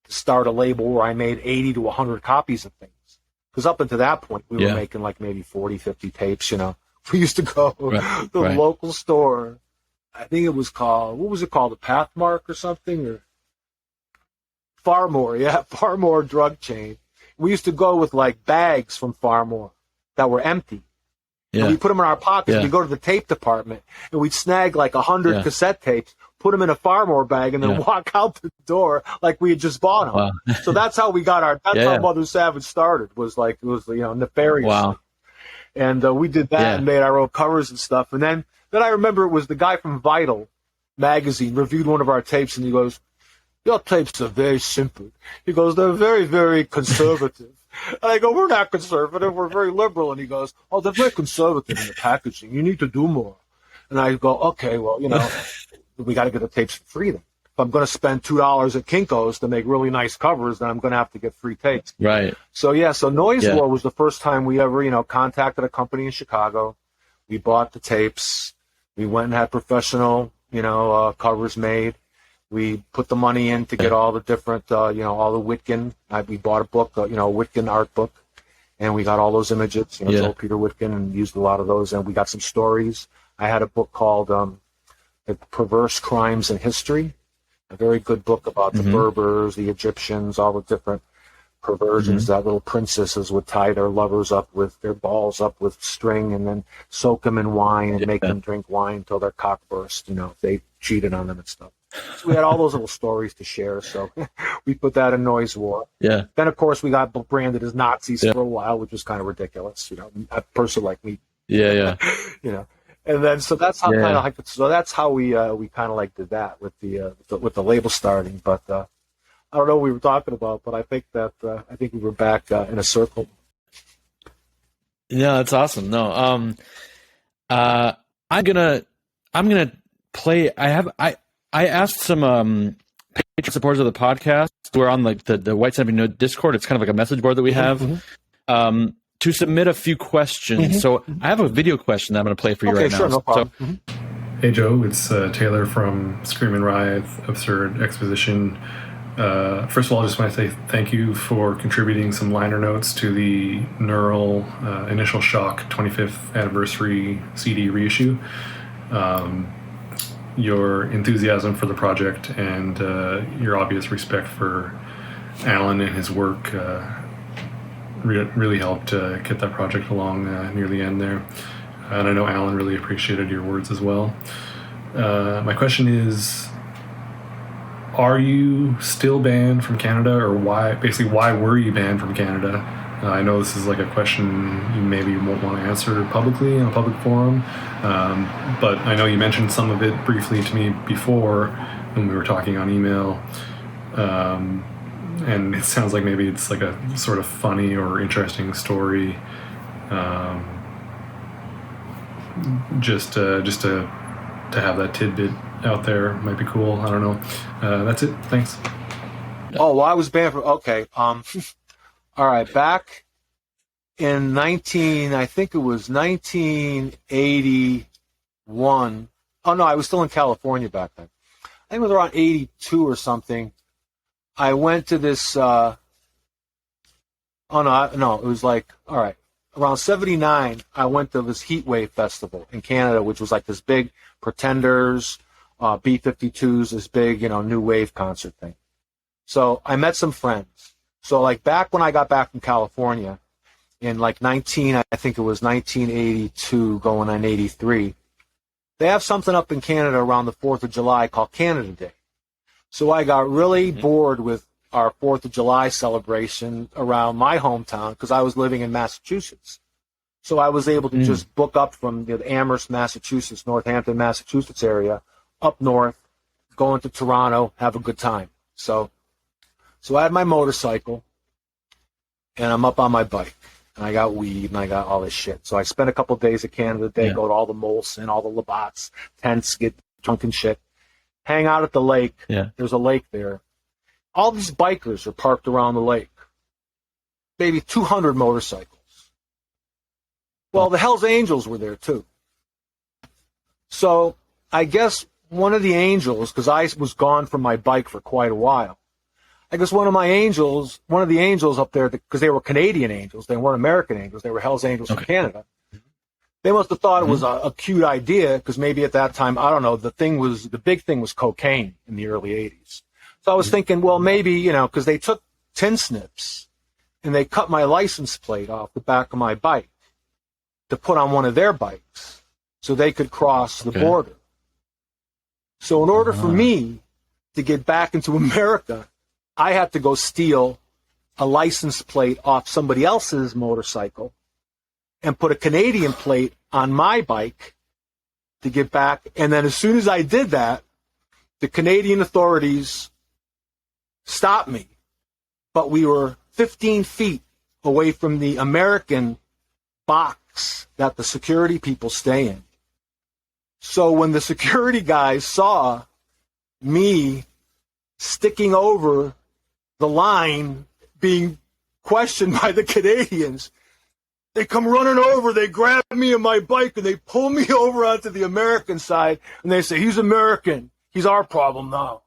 to start a label where I made 80 to 100 copies of things. Because up until that point, we were making like maybe 40, 50 tapes, you know. We used to go to the local store. I think it was called, what was it called? The Pathmark or something? Or Farmore, Farmore drug chain. We used to go with like bags from Farmore that were empty. Yeah. And we put them in our pockets. We'd go to the tape department, and we'd snag like 100 cassette tapes, put them in a Farmore bag, and then walk out the door like we had just bought them. Wow. So that's how we got how Mother Savage started, was like, it was, you know, nefarious. Wow. And we did that and I wrote covers and stuff. And then I remember it was the guy from Vital magazine reviewed one of our tapes, and he goes, your tapes are very simple. He goes, they're very, very conservative. And I go, we're not conservative, we're very liberal. And he goes, oh, they're very conservative in the packaging. You need to do more. And I go, okay, well, we got to get the tapes for free then. If I'm going to spend $2 at Kinko's to make really nice covers, then I'm going to have to get free tapes. Right. So Noise War was the first time we ever, contacted a company in Chicago. We bought the tapes. We went and had professional, covers made. We put the money in to get all the different, all the Witkin. We bought a book, a Witkin art book, and we got all those images, Joel Peter Witkin, and used a lot of those. And we got some stories. I had a book called The Perverse Crimes in History, a very good book about the Berbers, the Egyptians, all the different perversions that little princesses would tie their lovers up with, their balls up with string, and then soak them in wine and make them drink wine until their cock burst, if they cheated on them and stuff. So we had all those little stories to share, so we put that in Noise War. Yeah. Then, of course, we got branded as Nazis for a while, which was kind of ridiculous, a person like me. Yeah. And then, so that's how that's how we kind of like did that with the label starting. But I don't know what we were talking about, but I think we were back in a circle. Yeah, that's awesome. No, I'm gonna play. I asked some Patreon supporters of the podcast who are on like the White Centipede Discord. It's kind of like a message board that we have. To submit a few questions. So I have a video question that I'm going to play for you right now. No problem. Hey, Joe. It's Taylor from Screamin' Riot, Absurd Exposition. First of all, I just want to say thank you for contributing some liner notes to the Neural Initial Shock 25th Anniversary CD reissue. Your enthusiasm for the project and your obvious respect for Alan and his work really helped get that project along near the end there. And I know Alan really appreciated your words as well. My question is, are you still banned from Canada, or why were you banned from Canada? I know this is like a question you maybe won't want to answer publicly in a public forum, but I know you mentioned some of it briefly to me before when we were talking on email. And it sounds like maybe it's like a sort of funny or interesting story. Just to have that tidbit out there might be cool. I don't know. That's it. Thanks. Oh, well, I was banned from. Okay. All right. Back in 1981. Oh no, I was still in California back then. I think it was around 82 or something. I went to this, it was like, all right, around 79, I went to this Heatwave Festival in Canada, which was like this big Pretenders, B-52s, this big, new wave concert thing. So I met some friends. So like back when I got back from California in like I think it was 1982 going on 83, they have something up in Canada around the 4th of July called Canada Day. So I got really bored with our 4th of July celebration around my hometown because I was living in Massachusetts. So I was able to just book up from the Amherst, Massachusetts, Northampton, Massachusetts area, up north, go into Toronto, have a good time. So I had my motorcycle, and I'm up on my bike, and I got weed, and I got all this shit. So I spent a couple of days at Canada Day, go to all the Molson, all the Labatt's, tents, get drunk and shit. Hang out at the lake. Yeah. There's a lake there. All these bikers are parked around the lake. Maybe 200 motorcycles. Well, the Hells Angels were there too. So I guess one of the angels, because I was gone from my bike for quite a while, I guess one of the angels up there, because they were Canadian angels, they weren't American angels, they were Hells Angels from Canada. They must have thought it was a cute idea because maybe at that time, I don't know, the big thing was cocaine in the early 80s. So I was thinking, well, maybe, because they took tin snips and they cut my license plate off the back of my bike to put on one of their bikes so they could cross the border. So in order for me to get back into America, I had to go steal a license plate off somebody else's motorcycle and put a Canadian plate on my bike to get back. And then as soon as I did that, the Canadian authorities stop me, but we were 15 feet away from the American box that the security people stay in. So when the security guys saw me sticking over the line being questioned by the Canadians, they come running over, they grab me and my bike, and they pull me over onto the American side, and they say, he's American. He's our problem now.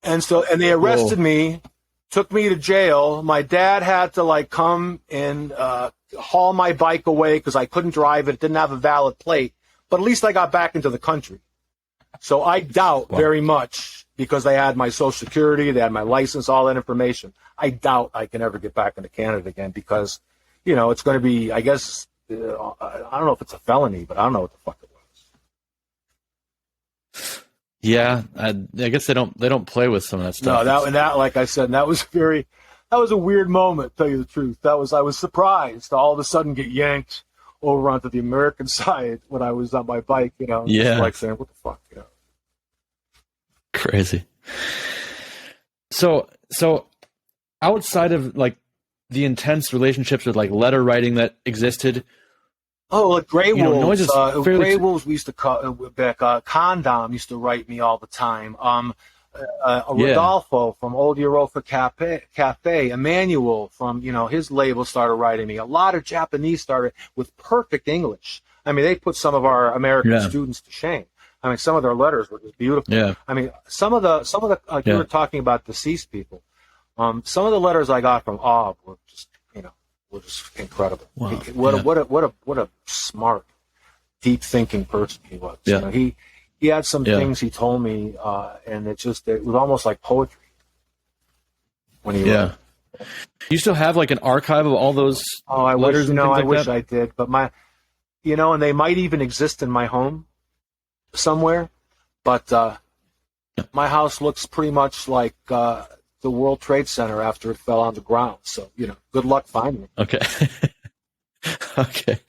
And they arrested me, took me to jail. My dad had to come and haul my bike away because I couldn't drive it. It didn't have a valid plate. But at least I got back into the country. So I doubt very much, because they had my Social Security, they had my license, all that information. I doubt I can ever get back into Canada again because, it's going to be, I guess, I don't know if it's a felony, but I don't know what the fuck it was. Yeah, I guess they don't play with some of that stuff. No, that like I said, that was a weird moment, to tell you the truth. I was surprised to all of a sudden get yanked over onto the American side when I was on my bike, Yeah. just like saying, what the fuck, Crazy. So outside of the intense relationships with letter writing that existed. Oh, like Grey Wolves. Grey Wolves, we used to call back. Condom used to write me all the time. Rodolfo from Old Europa Cafe, Emmanuel from his label started writing me. A lot of Japanese started with perfect English. I mean, they put some of our American students to shame. I mean, some of their letters were just beautiful. Yeah. I mean, some of the you were talking about deceased people. Some of the letters I got from Ob were just incredible. Wow. What a smart, deep thinking person he was. Yeah. He had some things he told me, and it was almost like poetry when he wrote. You still have an archive of all those letters? I wish I did, but and they might even exist in my home somewhere, but my house looks pretty much like the World Trade Center after it fell on the ground. So, good luck finding it. Okay. Okay.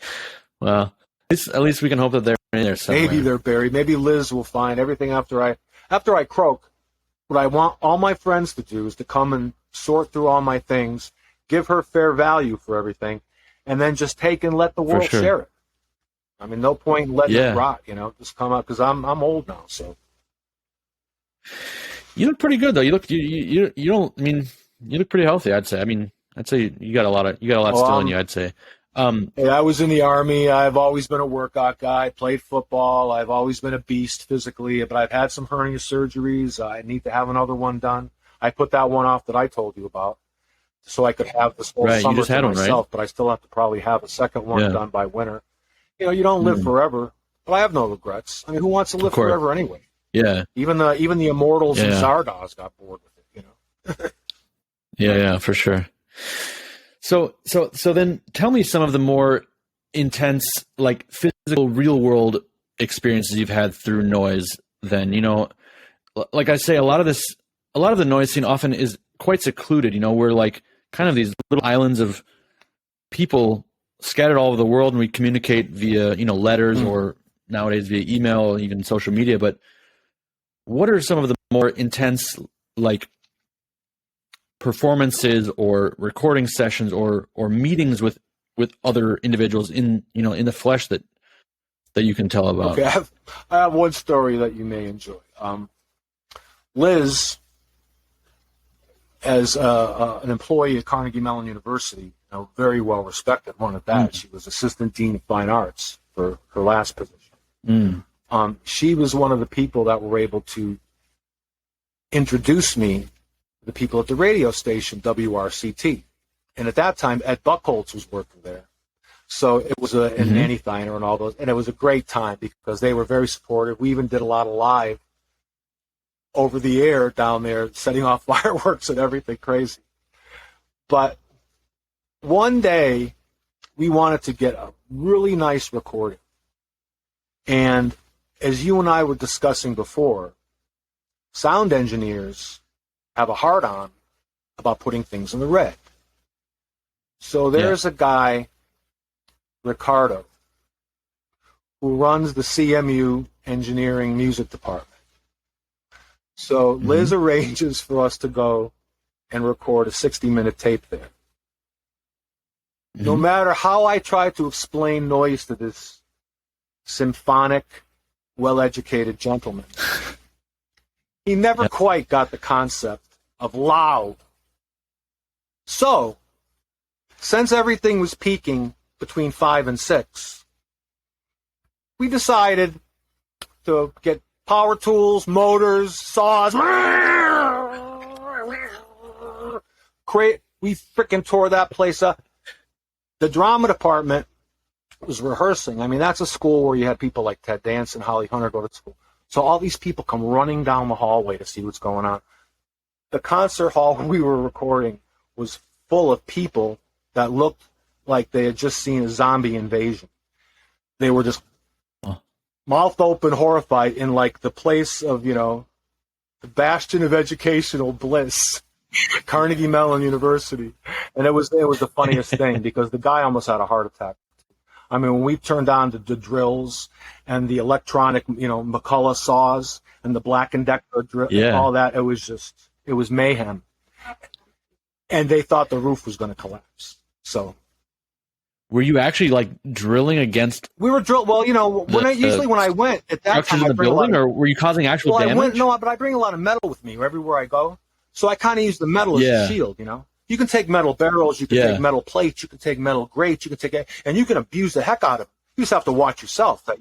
Well, at least we can hope that they're in there somewhere. Maybe they're buried. Maybe Liz will find everything after I croak. What I want all my friends to do is to come and sort through all my things, give her fair value for everything, and then just take and let the world share it. I mean, no point in letting it rot, just come up, because I'm old now, so. You look pretty good though. You look you look pretty healthy, I'd say. I mean, I'd say you got a lot still in you, I'd say. Hey, I was in the Army. I've always been a workout guy. I played football. I've always been a beast physically, but I've had some hernia surgeries. I need to have another one done. I put that one off that I told you about, so I could have this whole summer to myself. But I still have to probably have a second one done by winter. You don't live forever, but I have no regrets. I mean, who wants to live forever anyway? Yeah. Even the immortals and Zardoz got bored with it, Yeah, for sure. So then tell me some of the more intense, physical, real world experiences you've had through noise then. Like I say, a lot of the noise scene often is quite secluded, we're kind of these little islands of people scattered all over the world, and we communicate via, letters or nowadays via email, even social media. But what are some of the more intense, performances or recording sessions or meetings with other individuals in the flesh that you can tell about? Okay, I have one story that you may enjoy. Liz, as an employee at Carnegie Mellon University, very well respected one at that. She was assistant dean of fine arts for her last position. She was one of the people that were able to introduce me to the people at the radio station WRCT. And at that time, Ed Buchholz was working there. So it was and Manny Thiner and all those. And it was a great time because they were very supportive. We even did a lot of live over the air down there, setting off fireworks and everything crazy. But one day, we wanted to get a really nice recording. And as you and I were discussing before, sound engineers have a hard-on about putting things in the red. So there's a guy, Ricardo, who runs the CMU engineering music department. So Liz arranges for us to go and record a 60-minute tape there. No matter how I tried to explain noise to this symphonic, well-educated gentleman, he never quite got the concept of loud. So, since everything was peaking between 5 and 6, we decided to get power tools, motors, saws. We freaking tore that place up. The drama department was rehearsing. I mean, that's a school where you had people like Ted Dance and Holly Hunter go to school. So all these people come running down the hallway to see what's going on. The concert hall where we were recording was full of people that looked like they had just seen a zombie invasion. They were just mouth open, horrified, in like the place of, the bastion of educational bliss, Carnegie Mellon University. And it was the funniest thing because the guy almost had a heart attack. I mean, when we turned on the drills and the electronic, McCullough saws and the Black & Decker drill, all that, it was mayhem. And they thought the roof was going to collapse. So, were you actually like drilling against? We were Well, when I went at that time, in the building, or were you causing actual damage? But I bring a lot of metal with me everywhere I go, so I kind of use the metal as a shield. You can take metal barrels, you can take metal plates, you can take metal grates, and you can abuse the heck out of it. You just have to watch yourself that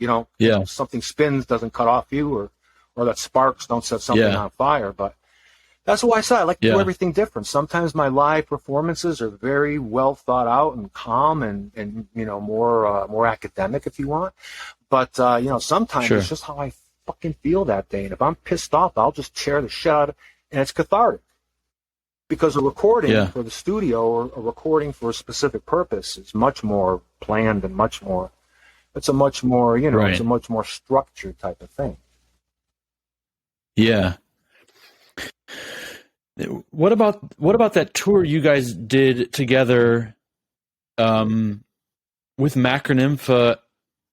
something spins, doesn't cut off you, or that sparks don't set something on fire. But that's why I said I like to do everything different. Sometimes my live performances are very well thought out and calm and more academic if you want. But sometimes it's just how I fucking feel that day. And if I'm pissed off, I'll just tear the shit out of it, and it's cathartic. Because a recording for the studio or a recording for a specific purpose is much more planned and it's a much more it's a much more structured type of thing. Yeah. What about that tour you guys did together with Macronympha,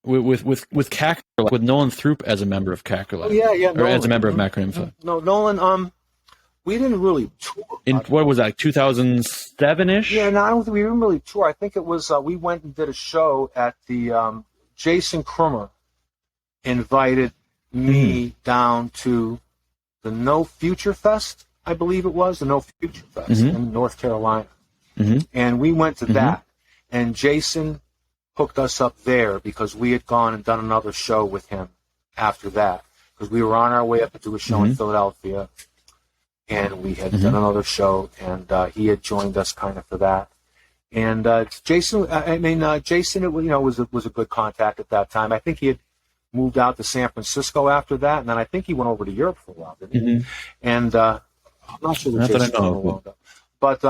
with Cacklerlack, with Nolan Throop as a member of Cacklerlack? Or as a member of Macronympha? No, Nolan, we didn't really tour. In what was that, like 2007-ish? Yeah, no, I don't think we didn't really tour. I think it was we went and did a show at the Jason Krummer invited me down to the No Future Fest, I believe it was, the No Future Fest in North Carolina. And we went to that. And Jason hooked us up there because we had gone and done another show with him after that. Because we were on our way up to do a show in Philadelphia. And we had done another show, and he had joined us kind of for that. And Jason, Jason, was a good contact at that time. I think he had moved out to San Francisco after that, and then I think he went over to Europe for a while, didn't he? And I'm not sure that Jason wound up. But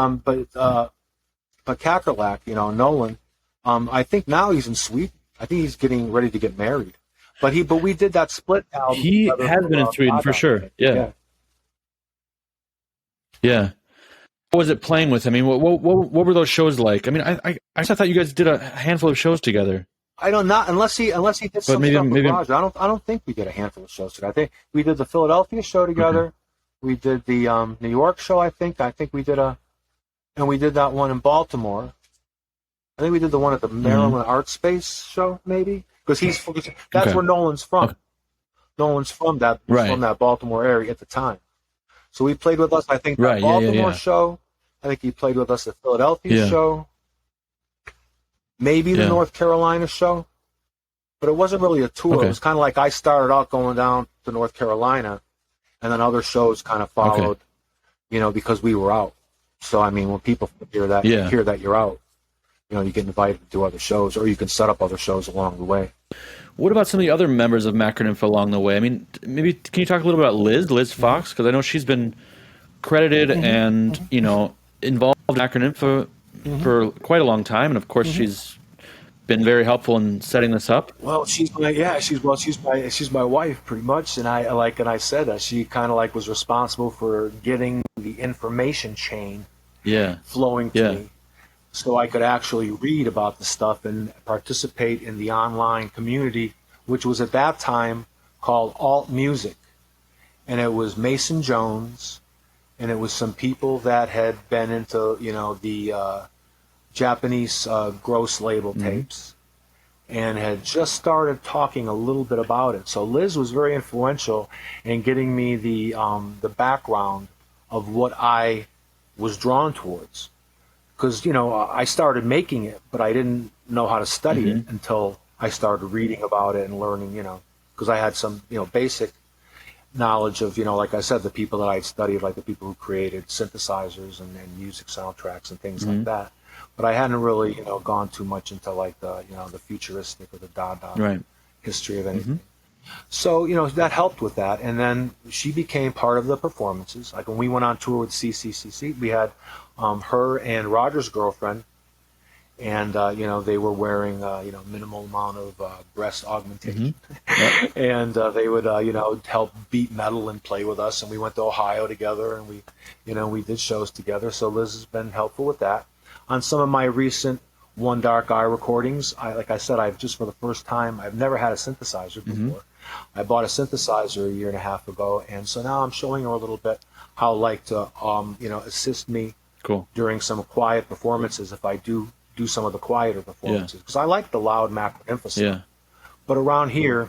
Cacklerlack, Nolan, I think now he's in Sweden. I think he's getting ready to get married. But we did that split album. He has been in Sweden for sure. Yeah. What was it playing with? I mean, what were those shows like? I mean, I thought you guys did a handful of shows together. I don't know, unless he did some stuff with Roger. I don't think we did a handful of shows together. I think we did the Philadelphia show together. We did the New York show. I think we did and we did that one in Baltimore. I think we did the one at the Maryland Art Space show, maybe, because that's where Nolan's from. Nolan's from that Baltimore area at the time. So he played with us, I think, the Baltimore show. I think he played with us at the Philadelphia show. Maybe the North Carolina show. But it wasn't really a tour. Okay. It was kind of like I started out going down to North Carolina, and then other shows kind of followed, because we were out. So, I mean, when people hear that you're out, you get invited to do other shows, or you can set up other shows along the way. What about some of the other members of Macronympha along the way? I mean, maybe can you talk a little bit about Liz Fox? Because I know she's been credited and involved in Macronympha for quite a long time, and of course she's been very helpful in setting this up. Well, she's my wife pretty much, and I said that she kind of was responsible for getting the information chain flowing to me. So I could actually read about the stuff and participate in the online community, which was at that time called Alt Music. And it was Mason Jones and it was some people that had been into, the Japanese gross label tapes, and had just started talking a little bit about it. So Liz was very influential in getting me the background of what I was drawn towards. Because, I started making it, but I didn't know how to study it until I started reading about it and learning, because I had some, basic knowledge of, like I said, the people that I'd studied, like the people who created synthesizers and music soundtracks and things like that. But I hadn't really, gone too much into like the, the futuristic or the Dada history of anything. So, that helped with that. And then she became part of the performances. Like when we went on tour with CCCC, we had her and Roger's girlfriend, and, they were wearing, minimal amount of breast augmentation. And they would, help beat metal and play with us. And we went to Ohio together, and we did shows together. So Liz has been helpful with that. On some of my recent One Dark Eye recordings, like I said, I've just for the first time, I've never had a synthesizer before. I bought a synthesizer a year and a half ago, and so now I'm showing her a little bit how like to, assist me during some quiet performances if I do some of the quieter performances. Because I like the loud Macronympha stuff. But around here,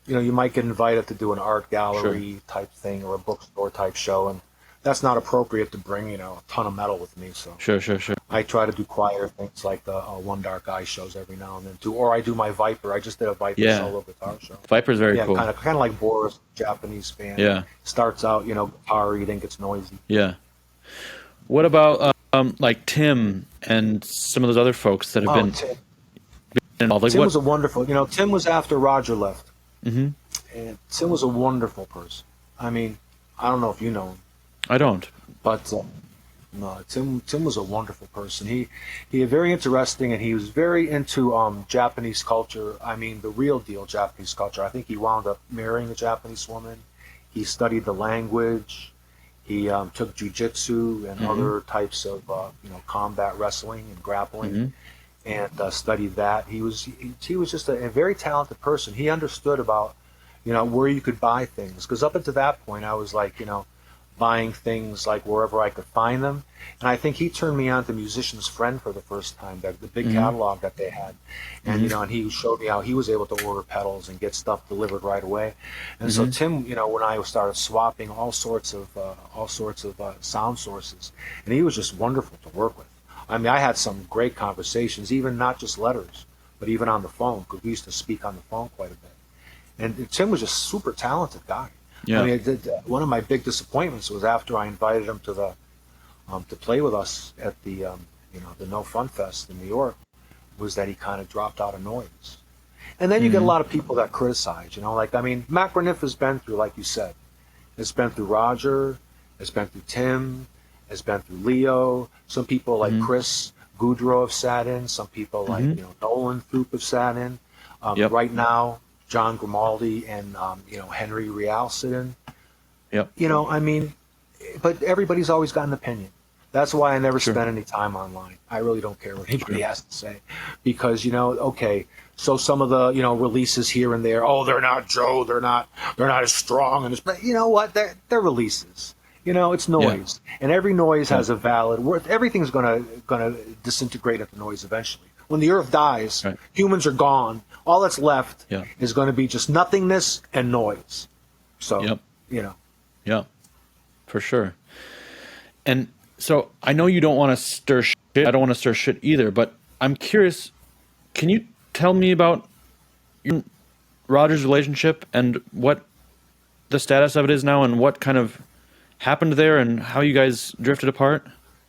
you might get invited to do an art gallery type thing or a bookstore type show, and that's not appropriate to bring, a ton of metal with me. So Sure. I try to do quieter things like the One Dark Eye shows every now and then too, or I do my Viper. I just did a Viper solo guitar show. Viper's very cool. Kind of like Boris, Japanese fan. Yeah. Starts out, guitar-y, then gets noisy. Yeah. What about like Tim and some of those other folks that have been involved? Like Tim was a wonderful. Tim was after Roger left, and Tim was a wonderful person. I mean, I don't know if you know him. I don't. But no, Tim was a wonderful person. He very interesting, and he was very into Japanese culture. I mean, the real deal Japanese culture. I think he wound up marrying a Japanese woman. He studied the language. He took jujitsu and other types of combat wrestling and grappling, and studied that. He was just a very talented person. He understood about where you could buy things, because up until that point I was like buying things like wherever I could find them. And I think he turned me on to Musician's Friend for the first time, the big catalog that they had. And, and he showed me how he was able to order pedals and get stuff delivered right away. And so Tim, when I started swapping all sorts of sound sources, and he was just wonderful to work with. I mean, I had some great conversations, even not just letters, but even on the phone, because we used to speak on the phone quite a bit. And Tim was just a super talented guy. Yeah. I mean, one of my big disappointments was after I invited him to the to play with us at the the No Fun Fest in New York, was that he kind of dropped out of Noise. And then you get a lot of people that criticize, like, I mean, Macronympha has been through, like you said, it's been through Roger, it's been through Tim, it's been through Leo. Some people like Chris Goudreau have sat in. Some people like Nolan Throop have sat in. Right now, John Grimaldi and Henry Rial sit in. I mean, but everybody's always got an opinion. That's why I never spend any time online. I really don't care what anybody has to say, because okay, so some of the releases here and there, they're not Joe, they're not as strong, and but you know what, they're releases. It's noise, and every noise has a valid worth. Everything's gonna disintegrate into noise eventually. When the earth dies, humans are gone. All that's left is going to be just nothingness and noise. So, Yeah, for sure. And so I know you don't want to stir shit. I don't want to stir shit either, but I'm curious, can you tell me about Roger's relationship and what the status of it is now and what kind of happened there and how you guys drifted apart?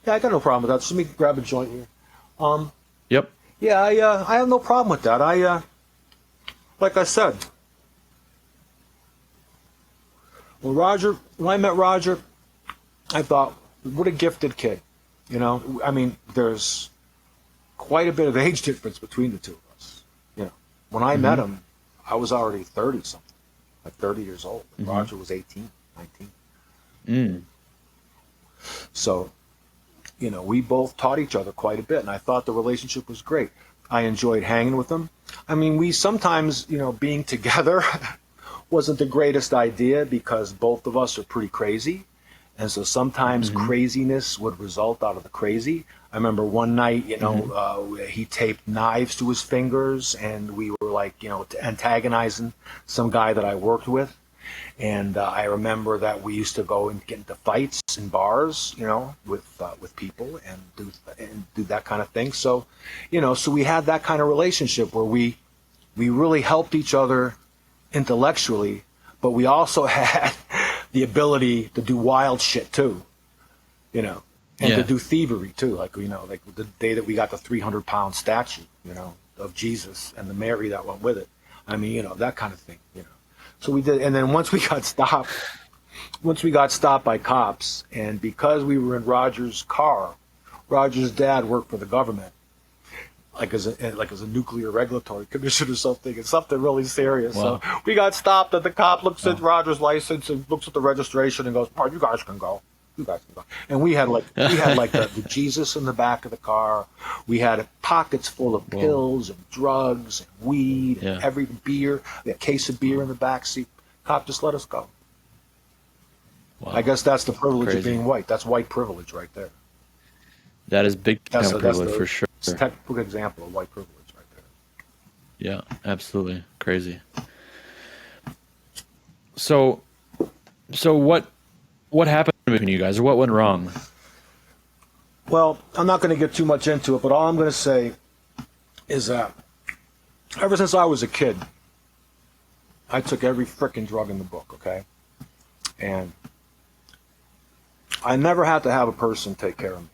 Yeah, I got no problem with that. So let me grab a joint here. Yep. Yeah, I have no problem with that. Like I said, when I met Roger, I thought, what a gifted kid. I mean, there's quite a bit of age difference between the two of us. When I met him, I was already 30-something, like 30 years old. Roger was 18, 19. So, we both taught each other quite a bit, and I thought the relationship was great. I enjoyed hanging with him. I mean, we sometimes, being together wasn't the greatest idea because both of us are pretty crazy. And so sometimes craziness would result out of the crazy. I remember one night, he taped knives to his fingers, and we were like, antagonizing some guy that I worked with. And I remember that we used to go and get into fights in bars, with people and do that kind of thing. So, so we had that kind of relationship where we really helped each other intellectually, but we also had the ability to do wild shit too, and to do thievery too. Like the day that we got the 300-pound statue, of Jesus and the Mary that went with it. I mean, that kind of thing, So we did, and then once we got stopped by cops, and because we were in Roger's car, Roger's dad worked for the government, like as a nuclear regulatory commission or something. It's something really serious. Wow. So we got stopped, and the cop looks at Roger's license and looks at the registration and goes, "Oh, you guys can go. You guys can go." And we had the Jesus in the back of the car. We had pockets full of pills and drugs and weed and every beer. We had a case of beer in the back seat. Cop just let us go. Wow. I guess that's the privilege of being white. That's white privilege right there. That is big time privilege for sure. It's a textbook example of white privilege right there. Yeah, absolutely. Crazy. So what happened between you guys, or what went wrong? Well, I'm not going to get too much into it, but all I'm going to say is that ever since I was a kid, I took every frickin' drug in the book, okay? And I never had to have a person take care of me.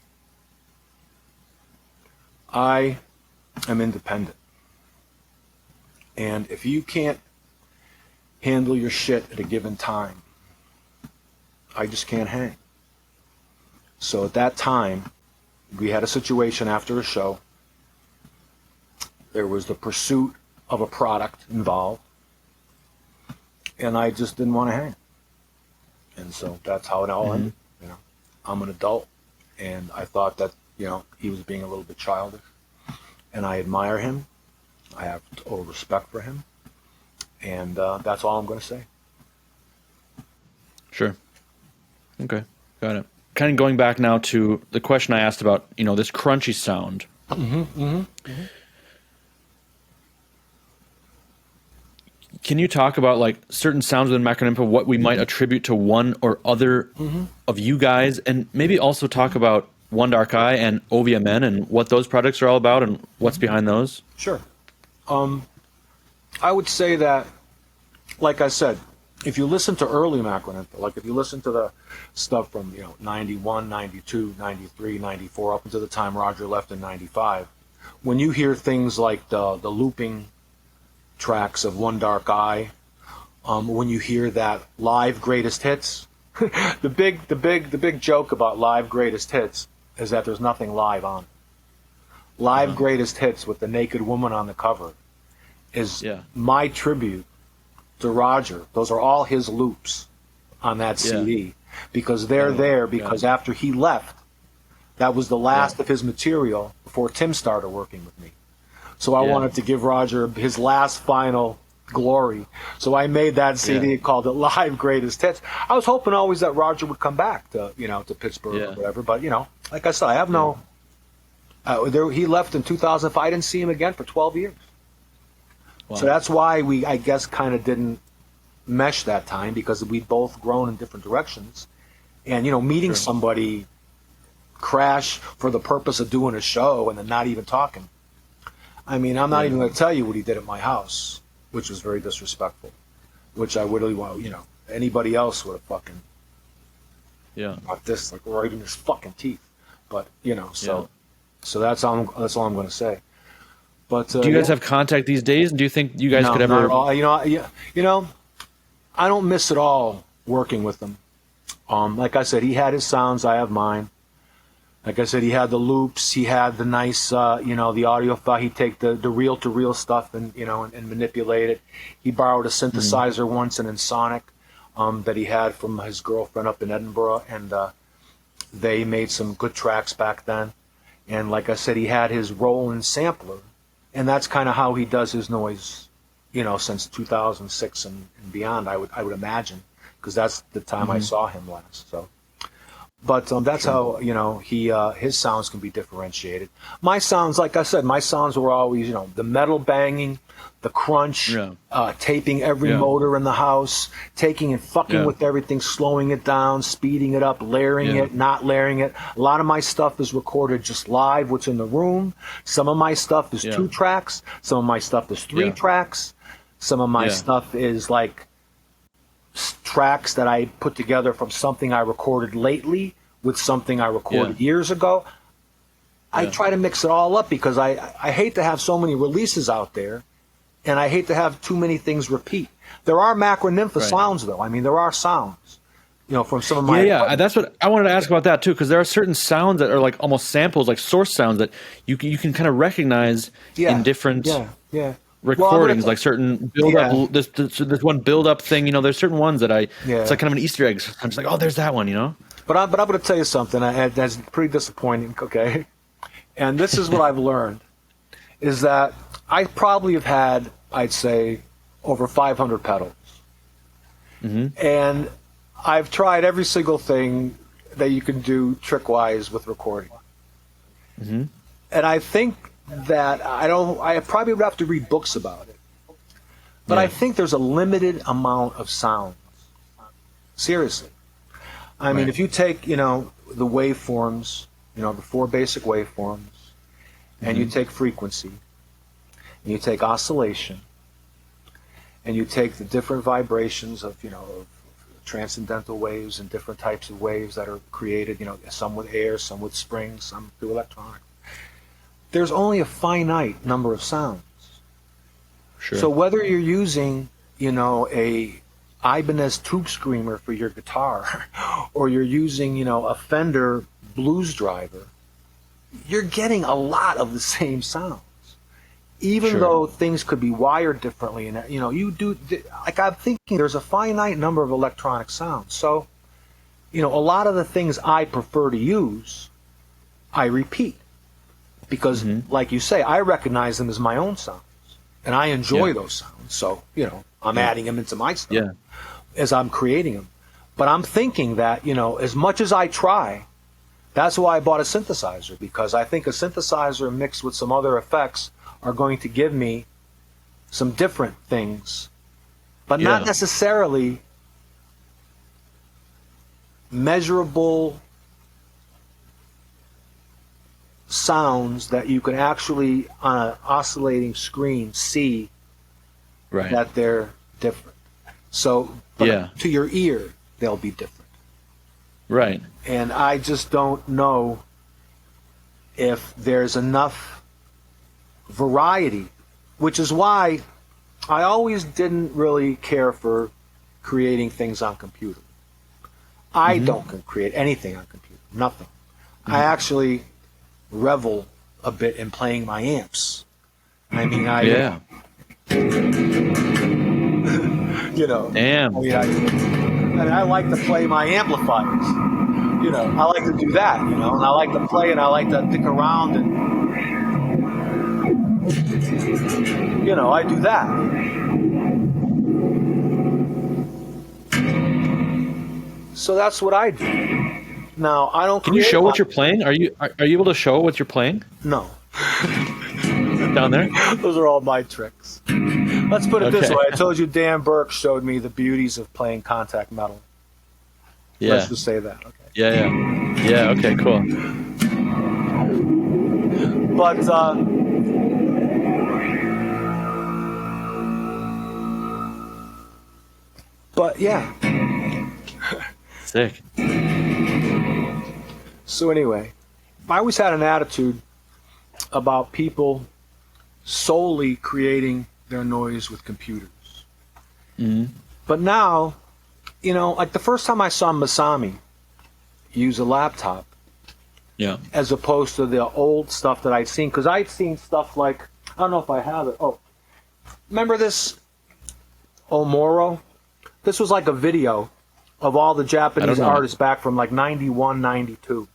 I am independent. And if you can't handle your shit at a given time, I just can't hang. So at that time, we had a situation after a show. There was the pursuit of a product involved, and I just didn't want to hang. And so that's how it all ended. I'm an adult, and I thought that he was being a little bit childish, and I admire him. I have total respect for him, and that's all I'm going to say. Sure. Okay, got it. Kind of going back now to the question I asked about, this crunchy sound. Can you talk about like certain sounds within Macronympha, what we might attribute to one or other of you guys, and maybe also talk about One Dark Eye and OVMN and what those products are all about and what's behind those? Sure. I would say that, like I said, if you listen to early Macronympha, like if you listen to the stuff from 91, 92, 93, 94, up until the time Roger left in 95, when you hear things like the looping tracks of One Dark Eye, when you hear that live greatest hits, the big joke about live greatest hits is that there's nothing live on it. Live greatest hits with the naked woman on the cover is my tribute to Roger. Those are all his loops on that CD because they're there because after he left, that was the last of his material before Tim started working with me. So I wanted to give Roger his last final glory. So I made that CD, called it Live Greatest Hits. I was hoping always that Roger would come back to, to Pittsburgh or whatever. But, like I said, I have no... he left in 2005. I didn't see him again for 12 years. Wow. So that's why we, I guess, kind of didn't mesh that time because we'd both grown in different directions. And, meeting somebody crash for the purpose of doing a show and then not even talking. I mean, I'm not even going to tell you what he did at my house, which was very disrespectful, which I would really want, anybody else would have fucking got this, like, right in his fucking teeth. But, so that's all I'm going to say. But do you guys have contact these days? Do you think you guys could ever? Not at all. I don't miss at all working with him. Like I said, he had his sounds. I have mine. Like I said, he had the loops. He had the nice, the audio file. He'd take the reel-to-reel stuff and and manipulate it. He borrowed a synthesizer once, an Ensoniq, that he had from his girlfriend up in Edinburgh, and they made some good tracks back then. And like I said, he had his Roland sampler. And that's kind of how he does his noise, since 2006 and beyond. I would imagine, because that's the time I saw him last. So, But that's how, he his sounds can be differentiated. My sounds, like I said, my sounds were always, the metal banging, the crunch, taping every motor in the house, taking and fucking with everything, slowing it down, speeding it up, layering it, not layering it. A lot of my stuff is recorded just live, what's in the room. Some of my stuff is 2 tracks. Some of my stuff is 3 tracks. Some of my stuff is like tracks that I put together from something I recorded lately with something I recorded years ago. I try to mix it all up because I hate to have so many releases out there, and I hate to have too many things repeat. There are Macronympha sounds, though. I mean, there are sounds, from some of my... Yeah, that's what I wanted to ask about that, too, because there are certain sounds that are like almost samples, like source sounds that you can kind of recognize in different... recordings, like certain build up, this one build up thing, there's certain ones that it's like kind of an Easter egg. I'm just like, oh, there's that one, But I'm going to tell you something that's pretty disappointing, okay? And this is what I've learned, is that I probably have had, I'd say, over 500 pedals. And I've tried every single thing that you can do trick-wise with recording. And I think that I probably would have to read books about it. But I think there's a limited amount of sounds. Seriously. I mean, if you take, the waveforms, the 4 basic waveforms, and you take frequency, and you take oscillation, and you take the different vibrations of, of transcendental waves and different types of waves that are created, some with air, some with springs, some through electronics. There's only a finite number of sounds. Sure. So whether you're using, a Ibanez tube screamer for your guitar, or you're using, a Fender blues driver, you're getting a lot of the same sounds. Even though things could be wired differently, and you do, like I'm thinking, there's a finite number of electronic sounds. So, a lot of the things I prefer to use, I repeat. Because, like you say, I recognize them as my own sounds, and I enjoy those sounds. So, I'm adding them into my stuff as I'm creating them. But I'm thinking that, as much as I try, that's why I bought a synthesizer, because I think a synthesizer mixed with some other effects are going to give me some different things, but not necessarily measurable sounds that you can actually on an oscillating screen see that they're different. So to your ear they'll be different. Right. And I just don't know if there's enough variety, which is why I always didn't really care for creating things on computer. I don't create anything on computer, nothing. I actually revel a bit in playing my amps. I mean, Damn. I like to play my amplifiers. I like to do that, and I like to play and I like to dick around and, I do that. So that's what I do. Now, I don't. Can you show what you're playing? Are you able to show what you're playing? No. Down there? Those are all my tricks. Let's put it this way. I told you Dan Burke showed me the beauties of playing contact metal. Yeah. Let's just say that. Okay. Yeah, okay, cool. But yeah. Sick. So anyway, I always had an attitude about people solely creating their noise with computers. But now, like the first time I saw Masami use a laptop, as opposed to the old stuff that I'd seen, because I'd seen stuff like, I don't know if I have it. Oh, remember this Omoro? This was like a video of all the Japanese artists back from like 91, 92.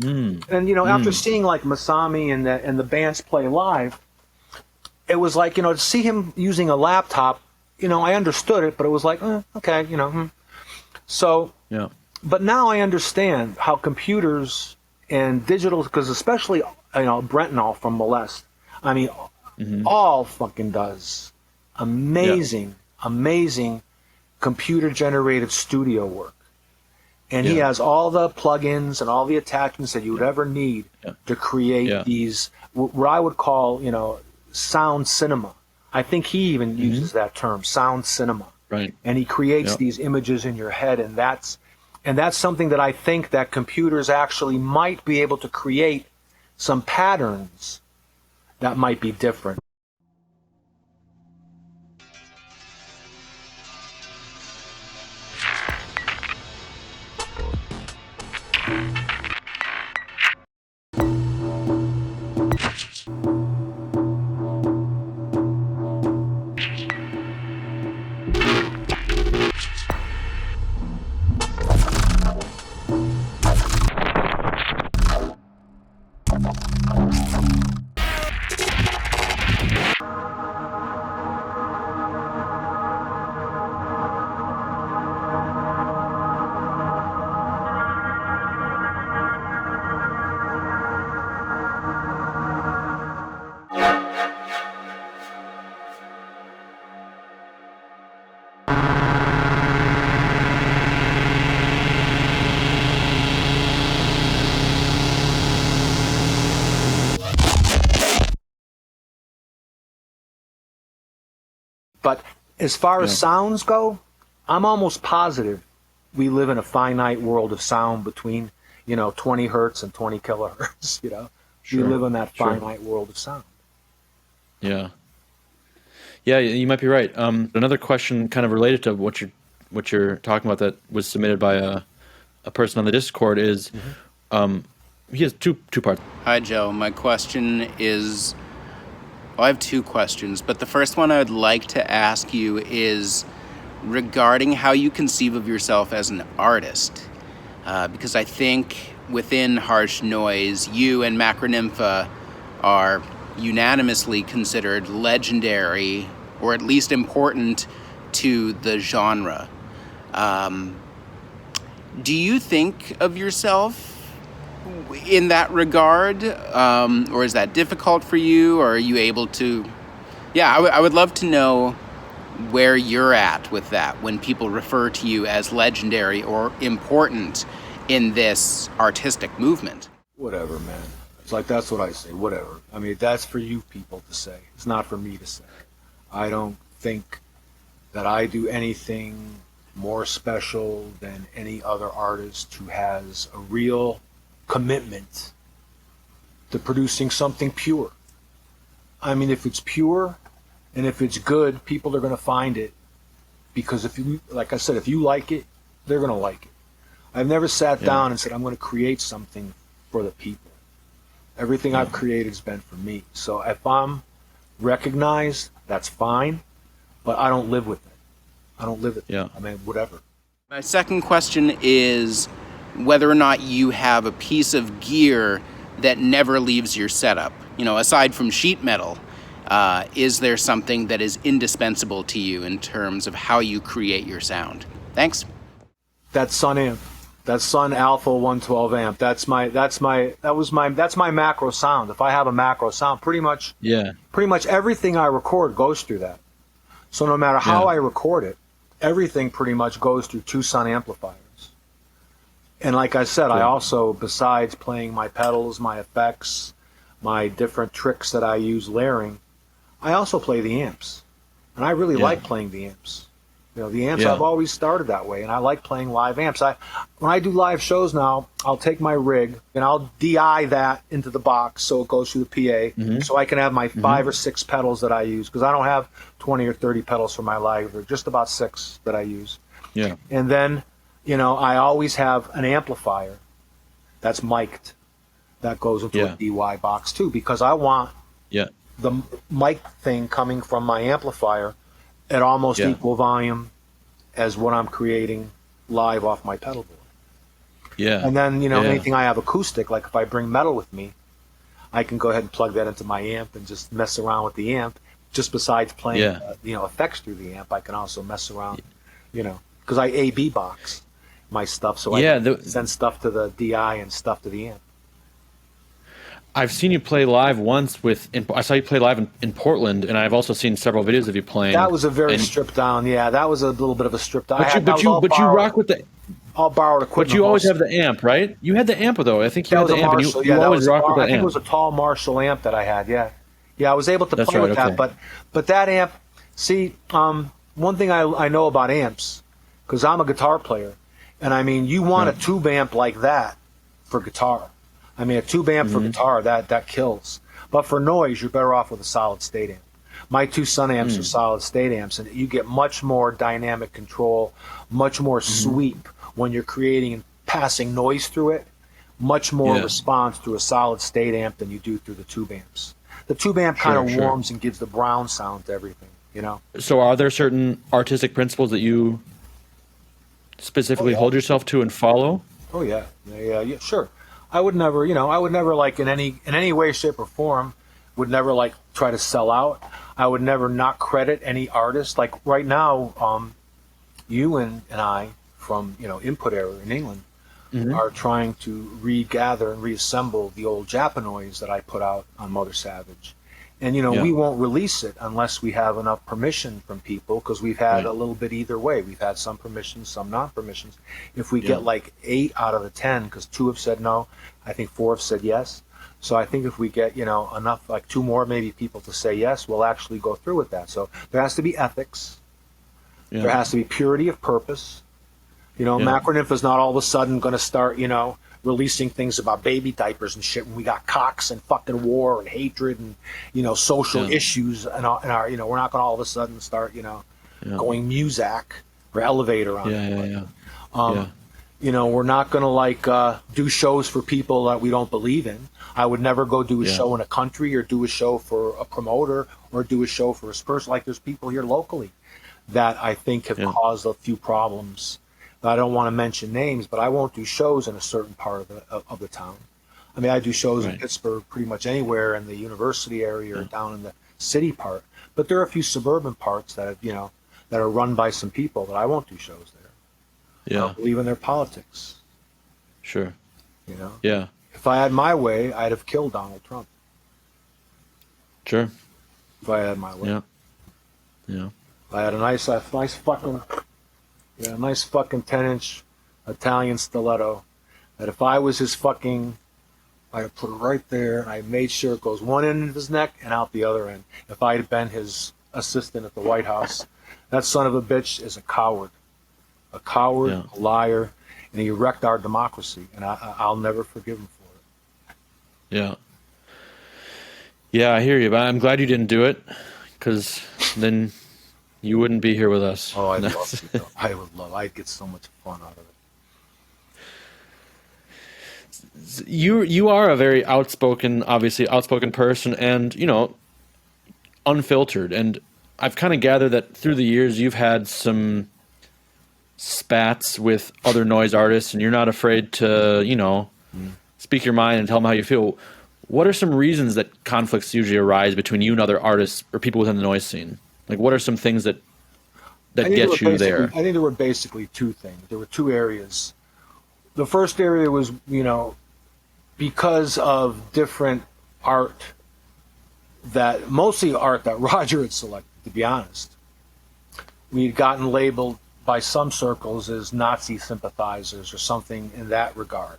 And, after seeing like Masami and the bands play live, it was like, to see him using a laptop, I understood it, but it was like, okay, So but now I understand how computers and digital, because especially, Brenton from Molest, I mean, all fucking does amazing computer generated studio work. And he has all the plugins and all the attachments that you would ever need to create these, what I would call, sound cinema. I think he even uses that term, sound cinema. Right. And he creates these images in your head, and that's something that I think that computers actually might be able to create some patterns that might be different. But as far as sounds go, I'm almost positive we live in a finite world of sound between, 20 hertz and 20 kilohertz, We live in that finite world of sound. Yeah. Yeah, you might be right. Another question kind of related to what you're talking about that was submitted by a person on the Discord is, he has two parts. Hi, Joe. My question is, I have two questions, but the first one I would like to ask you is regarding how you conceive of yourself as an artist. Because I think within Harsh Noise, you and Macronympha are unanimously considered legendary, or at least important to the genre. Do you think of yourself in that regard, or is that difficult for you, or are you able to... I would love to know where you're at with that when people refer to you as legendary or important in this artistic movement. Whatever, man. It's like, that's what I say, whatever. I mean, that's for you people to say. It's not for me to say. I don't think that I do anything more special than any other artist who has a real commitment to producing something pure. I mean, if it's pure and if it's good, people are going to find it, because if you, like I said, if you like it, they're going to like it. I've never sat down and said, I'm going to create something for the people. Everything I've created has been for me. So if I'm recognized, that's fine, but I don't live with it. I don't live it. I mean, whatever. My second question is whether or not you have a piece of gear that never leaves your setup. Aside from sheet metal, is there something that is indispensable to you in terms of how you create your sound? Thanks. That Sun amp, that Sun Alpha 112 amp. That's my macro sound. If I have a macro sound, pretty much everything I record goes through that. So no matter how I record it, everything pretty much goes through two Sun amplifiers. And like I said, I also, besides playing my pedals, my effects, my different tricks that I use layering, I also play the amps. And I really like playing the amps. The amps, I've always started that way, and I like playing live amps. When I do live shows now, I'll take my rig and I'll DI that into the box so it goes through the PA, so I can have my 5 or 6 pedals that I use, because I don't have 20 or 30 pedals for my live rig, just about 6 that I use. Yeah. And then, I always have an amplifier that's mic'd that goes into a DY box too, because I want the mic thing coming from my amplifier at almost equal volume as what I'm creating live off my pedal board. Yeah. And then, anything I have acoustic, like if I bring metal with me, I can go ahead and plug that into my amp and just mess around with the amp. Just besides playing, effects through the amp, I can also mess around, because I A/B box. my stuff, so I send stuff to the DI and stuff to the amp. I've seen you play live once I saw you play live in Portland, and I've also seen several videos of you playing. That was a very stripped down. Yeah, that was a little bit of a stripped down. But you rock with the all borrowed equipment. But you always have the amp, right? You had the amp though. I think you had the amp, Marshall, and you always rock with that amp. I think it was a tall Marshall amp that I had. Yeah, I was able to play with that. But that amp. See, one thing I know about amps, because I'm a guitar player, and I mean, you want a tube amp like that for guitar. I mean, a tube amp for guitar, that kills. But for noise, you're better off with a solid state amp. My two Sun amps are solid state amps, and you get much more dynamic control, much more sweep when you're creating and passing noise through it, much more response through a solid state amp than you do through the tube amps. The tube amp kind of warms and gives the brown sound to everything, you know? So are there certain artistic principles that you specifically hold yourself to and follow? Oh, yeah, sure. I would never like in any way, shape, or form, would never like try to sell out. I would never not credit any artist. Like right now, you and I from Input Era in England are trying to regather and reassemble the old Japanoise that I put out on Mother Savage. And we won't release it unless we have enough permission from people, because we've had a little bit either way. We've had some permissions, some non-permissions. If we get like 8 out of the 10, because 2 have said no, I think 4 have said yes. So I think if we get enough, like 2 more maybe people to say yes, we'll actually go through with that. So there has to be ethics. Yeah. There has to be purity of purpose. Macronympha is not all of a sudden going to start releasing things about baby diapers and shit when we got cocks and fucking war and hatred and social issues and our we're not going to all of a sudden start going Muzak or Elevator on we're not going to like do shows for people that we don't believe in. I would never go do a show in a country or do a show for a promoter or do a show for a person. Like there's people here locally that I think have caused a few problems. I don't want to mention names, but I won't do shows in a certain part of the town. I mean, I do shows in Pittsburgh pretty much anywhere in the university area or down in the city part. But there are a few suburban parts that have, that are run by some people that I won't do shows there. Yeah. I don't believe in their politics. Sure. Yeah. If I had my way, I'd have killed Donald Trump. Sure. If I had my way. Yeah. If I had a nice fucking 10-inch Italian stiletto, that if I was his fucking, I'd put it right there, and I made sure it goes one end of his neck and out the other end. If I had been his assistant at the White House, that son of a bitch is a coward, a liar, and he wrecked our democracy, and I'll never forgive him for it. Yeah, I hear you, but I'm glad you didn't do it, because then you wouldn't be here with us. Oh, I'd love to. I'd get so much fun out of it. You are a very outspoken person, and unfiltered. And I've kind of gathered that through the years you've had some spats with other noise artists, and you're not afraid to speak your mind and tell them how you feel. What are some reasons that conflicts usually arise between you and other artists or people within the noise scene? Like, what are some things that get you there? I think there were basically 2 things. There were 2 areas. The first area was, because of different art mostly art that Roger had selected, to be honest. We had gotten labeled by some circles as Nazi sympathizers or something in that regard,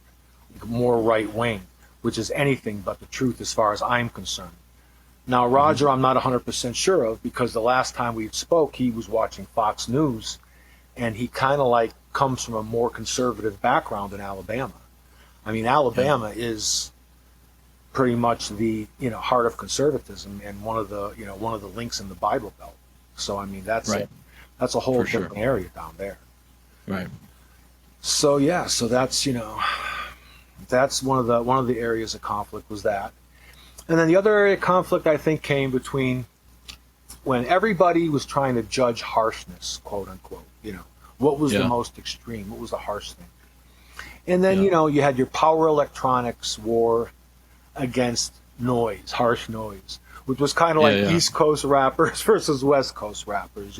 more right-wing, which is anything but the truth as far as I'm concerned. Now, Roger, I'm not 100% sure of, because the last time we spoke, he was watching Fox News, and he kind of like comes from a more conservative background in Alabama. I mean, Alabama is pretty much the heart of conservatism and one of the links in the Bible Belt. So I mean, that's a whole different area down there. Right. So so that's that's one of the areas of conflict was that. And then the other area of conflict, I think, came between when everybody was trying to judge harshness, quote unquote. What was the most extreme? What was the harsh thing? And then, you had your power electronics war against noise, harsh noise, which was kind of like East Coast rappers versus West Coast rappers,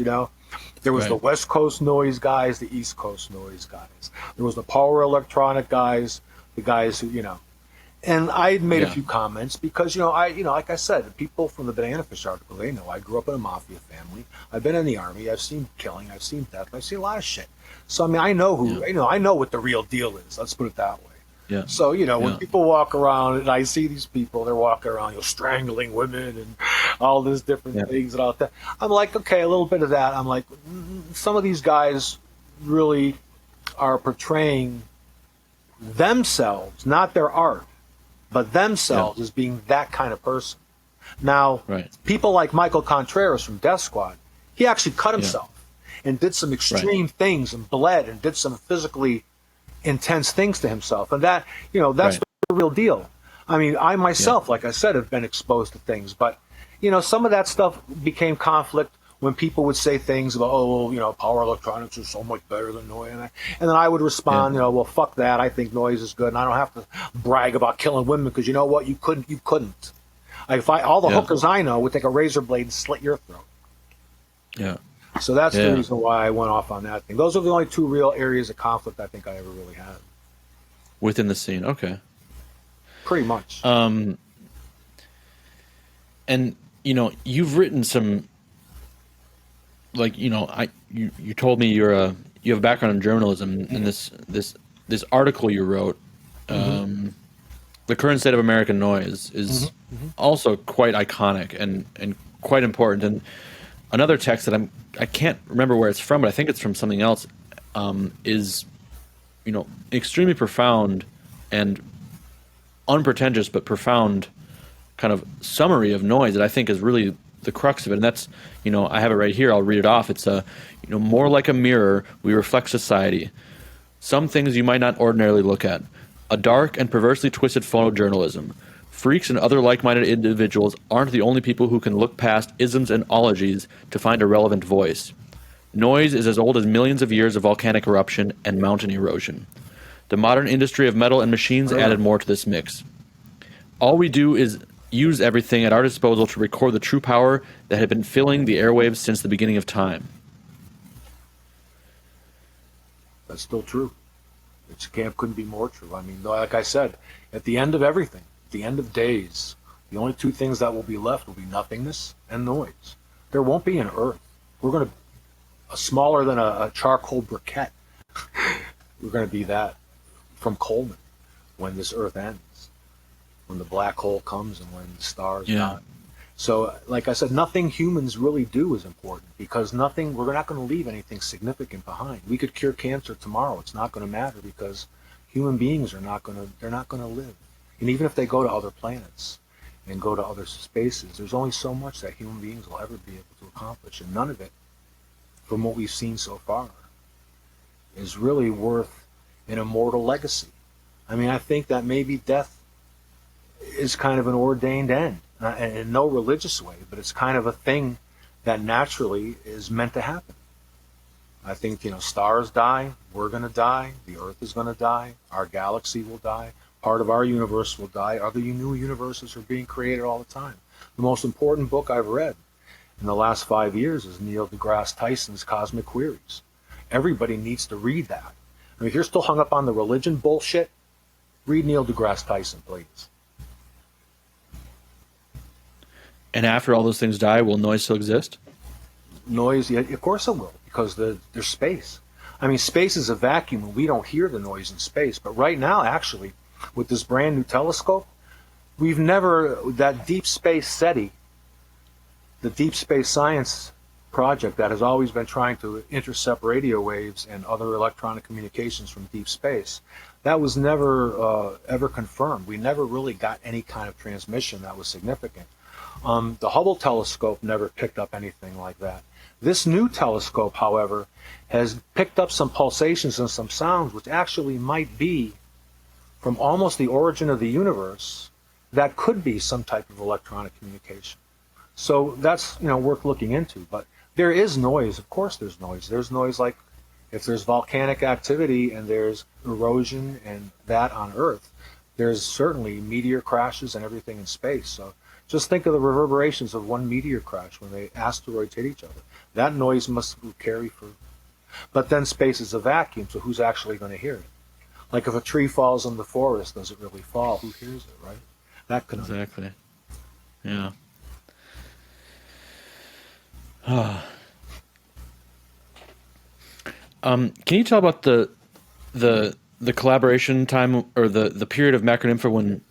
There was the West Coast noise guys, the East Coast noise guys. There was the power electronic guys, the guys who, and I had made a few comments because, like I said, people from the Banana Fish article, they know I grew up in a mafia family. I've been in the Army. I've seen killing. I've seen death. I've seen a lot of shit. So, I mean, I know I know what the real deal is. Let's put it that way. Yeah. So, when people walk around and I see these people, they're walking around, strangling women and all these different things and all that. I'm like, okay, a little bit of that. I'm like, some of these guys really are portraying themselves, not their art, but themselves as being that kind of person. Now, people like Michael Contreras from Death Squad, he actually cut himself and did some extreme things and bled and did some physically intense things to himself. And that, that's the real deal. I mean, I myself, like I said, have been exposed to things, but, some of that stuff became conflict when people would say things about, power electronics are so much better than noise. And then I would respond, well, fuck that. I think noise is good. And I don't have to brag about killing women because you know what? You couldn't. Like all the hookers I know would take a razor blade and slit your throat. Yeah. So that's the reason why I went off on that thing. Those are the only two real areas of conflict I think I ever really had. Within the scene. Okay. Pretty much. And, you've written some, like, you told me you have a background in journalism, and this article you wrote, The Current State of American Noise, is also quite iconic and quite important. And another text that I can't remember where it's from, but I think it's from something else, is, extremely profound and unpretentious but profound kind of summary of noise that I think is really the crux of it. And that's, I have it right here. I'll read it off. It's more like a mirror, we reflect society. Some things you might not ordinarily look at. A dark and perversely twisted photojournalism. Freaks and other like-minded individuals aren't the only people who can look past isms and ologies to find a relevant voice. Noise is as old as millions of years of volcanic eruption and mountain erosion. The modern industry of metal and machines added more to this mix. All we do is use everything at our disposal to record the true power that had been filling the airwaves since the beginning of time. That's still true. Couldn't be more true. I mean, like I said, at the end of everything, at the end of days, the only two things that will be left will be nothingness and noise. There won't be an earth. We're going to, smaller than a charcoal briquette. We're going to be that from Coleman when this earth ends, when the black hole comes and when the stars die. So, like I said, nothing humans really do is important because we're not going to leave anything significant behind. We could cure cancer tomorrow. It's not going to matter because human beings they're not going to live. And even if they go to other planets and go to other spaces, there's only so much that human beings will ever be able to accomplish. And none of it, from what we've seen so far, is really worth an immortal legacy. I mean, I think that maybe death is kind of an ordained end. In no religious way, but it's kind of a thing that naturally is meant to happen. I think, stars die, we're going to die, the earth is going to die, our galaxy will die, part of our universe will die, other new universes are being created all the time. The most important book I've read in the last 5 years is Neil deGrasse Tyson's Cosmic Queries. Everybody needs to read that. I mean, if you're still hung up on the religion bullshit, read Neil deGrasse Tyson, please. And after all those things die, will noise still exist? Noise, yeah, of course it will, because there's space. I mean, space is a vacuum, and we don't hear the noise in space. But right now, actually, with this brand new telescope, that Deep Space SETI, the Deep Space Science project that has always been trying to intercept radio waves and other electronic communications from deep space, that was never ever confirmed. We never really got any kind of transmission that was significant. The Hubble telescope never picked up anything like that. This new telescope, however, has picked up some pulsations and some sounds which actually might be from almost the origin of the universe that could be some type of electronic communication. So that's worth looking into. But there is noise. Of course there's noise. There's noise like if there's volcanic activity and there's erosion and that on Earth, there's certainly meteor crashes and everything in space. So Just think of the reverberations of one meteor crash when the asteroids hit each other. That noise must carry for... But then space is a vacuum, so who's actually going to hear it? Like if a tree falls in the forest, does it really fall? Who hears it, right? That could... Exactly. Yeah. Can you tell about the collaboration time or the period of Macronympha when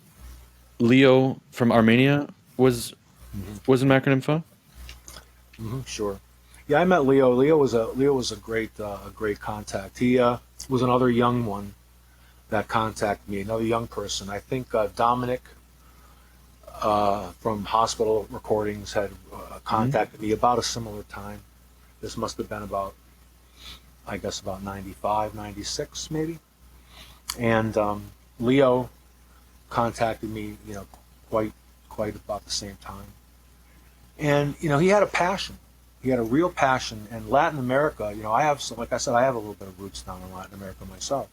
Leo from Armenia was in Macronympha? Sure. Yeah, I met Leo. Leo was a great contact. He was another young one that contacted me, another young person. I think Dominic from Hospital Recordings had contacted me about a similar time. This must have been about 95, 96 maybe. And Leo contacted me, quite about the same time. And, he had a passion. He had a real passion. And Latin America, I have, like I said, I have a little bit of roots down in Latin America myself.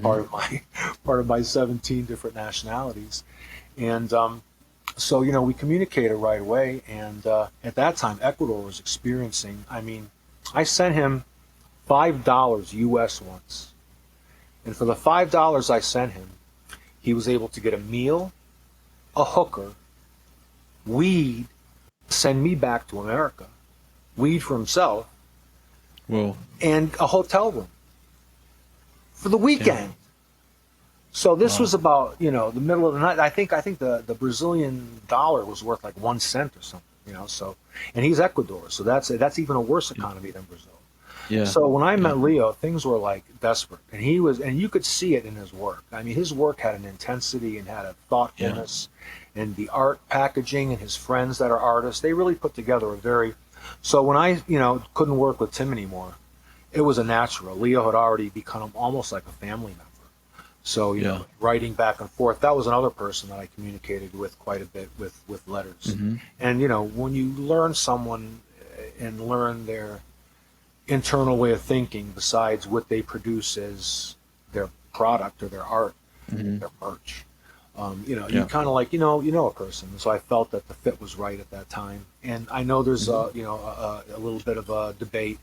Part of my 17 different nationalities. And so, we communicated right away. And at that time, Ecuador was experiencing, I sent him $5 US once. And for the $5 I sent him, he was able to get a meal, a hooker, weed, send me back to America, weed for himself, and a hotel room for the weekend. Yeah. So this was about, the middle of the night. I think the Brazilian dollar was worth like 1 cent or something, so, and he's Ecuador, so that's even a worse economy than Brazil. Yeah. So when I met Leo, things were like desperate, and you could see it in his work. His work had an intensity and had a thoughtfulness, and the art packaging and his friends that are artists, they really put together a very. So when I, couldn't work with Tim anymore, it was a natural. Leo had already become almost like a family member. So writing back and forth, that was another person that I communicated with quite a bit with letters. And when you learn someone and learn their internal way of thinking besides what they produce as their product or their art, their merch, you kind of like a person. So I felt that the fit was right at that time. And I know there's a little bit of a debate.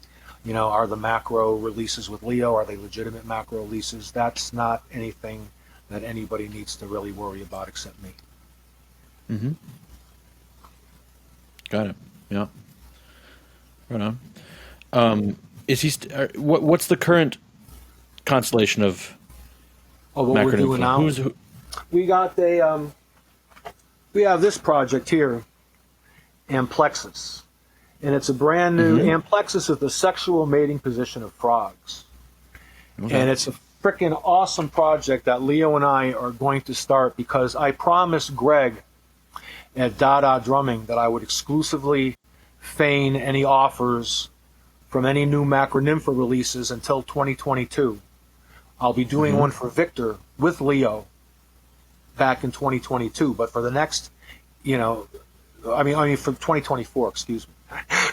Are the macro releases with Leo, are they legitimate macro releases? That's not anything that anybody needs to really worry about except me. Got it. Yeah. Right on. Is he? What's the current constellation of? Oh, what we're doing now. We got we have this project here, Amplexus, and it's a brand new. Amplexus is the sexual mating position of frogs, and it's a freaking awesome project that Leo and I are going to start because I promised Greg at Dada Drumming that I would exclusively feign any offers from any new Macronympha releases until 2022. I'll be doing one for Victor with Leo back in 2022, but for the next, for 2024, excuse me,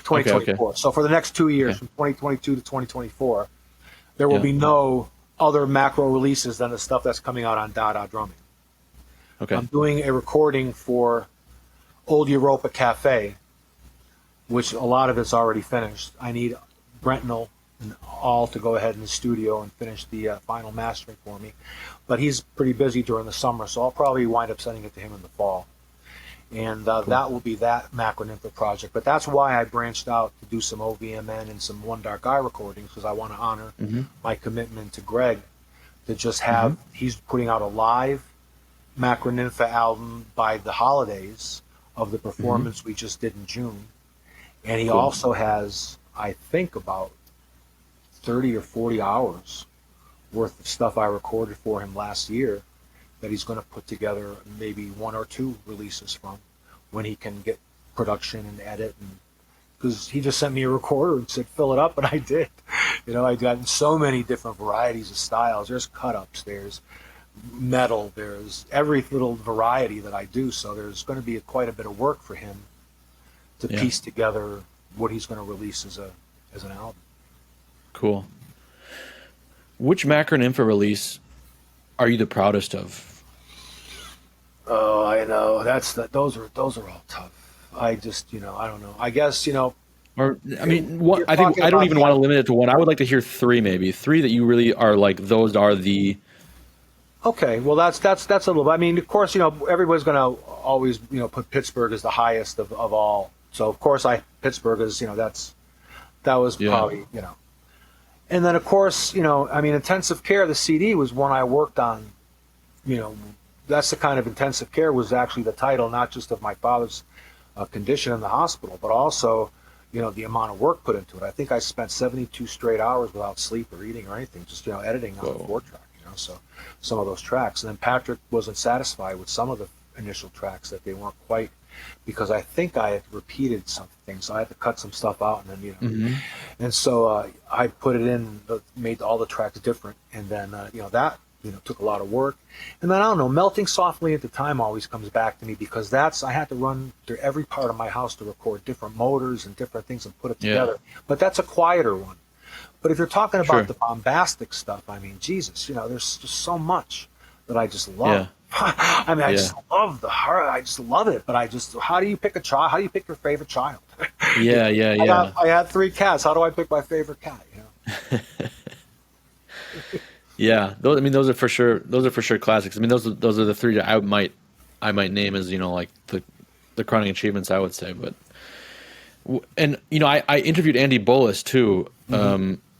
2024. Okay. So for the next 2 years, from 2022 to 2024, there will be no other macro releases than the stuff that's coming out on Dada Drumming. Okay. I'm doing a recording for Old Europa Cafe, which a lot of it's already finished. I need Brentnell and all to go ahead in the studio and finish the final mastering for me. But he's pretty busy during the summer, so I'll probably wind up sending it to him in the fall. And that will be that Macronympha project. But that's why I branched out to do some OVMN and some One Dark Eye recordings, because I want to honor my commitment to Greg to just have, he's putting out a live Macronympha album by the holidays of the performance we just did in June. And he also has, I think, about 30 or 40 hours worth of stuff I recorded for him last year that he's going to put together maybe 1 or 2 releases from when he can get production and edit. And because he just sent me a recorder and said, fill it up, and I did. I've gotten so many different varieties of styles. There's cut-ups, there's metal, there's every little variety that I do. So there's going to be quite a bit of work for him to piece together what he's going to release as an album. Cool. Which Macronympha release are you the proudest of? Oh, I know. Those are all tough. I just, I don't know. I guess, Or I mean, what you're I think talking I don't about even want to limit it to one. I would like to hear three, maybe three that you really are like. Those are the Okay, well, that's a little. I mean, of course, everybody's going to always, put Pittsburgh as the highest of all. So of course, Pittsburgh is, that was Yeah. probably, and then of course, I mean, intensive care. The CD was one I worked on. That's the kind of intensive care was actually the title, not just of my father's condition in the hospital, but also, the amount of work put into it. I think I spent 72 straight hours without sleep or eating or anything, just editing on the 4-track. So some of those tracks, and then Patrick wasn't satisfied with some of the initial tracks that they weren't quite, because I think I had repeated something, so I had to cut some stuff out, and then and so I put it in, made all the tracks different, and then that took a lot of work, and then I don't know, Melting Softly into Time always comes back to me, because I had to run through every part of my house to record different motors and different things and put it together, but that's a quieter one. But if you're talking about the bombastic stuff, I mean, Jesus, there's just so much that I just love. Yeah. I mean, I just love the heart. I just love it. But how do you pick a child? How do you pick your favorite child? Yeah. I had 3 cats. How do I pick my favorite cat? Yeah, those are for sure. Those are for sure classics. I mean, those are the three that I might name as like the crowning achievements, I would say. But and I interviewed Andy Bullis too.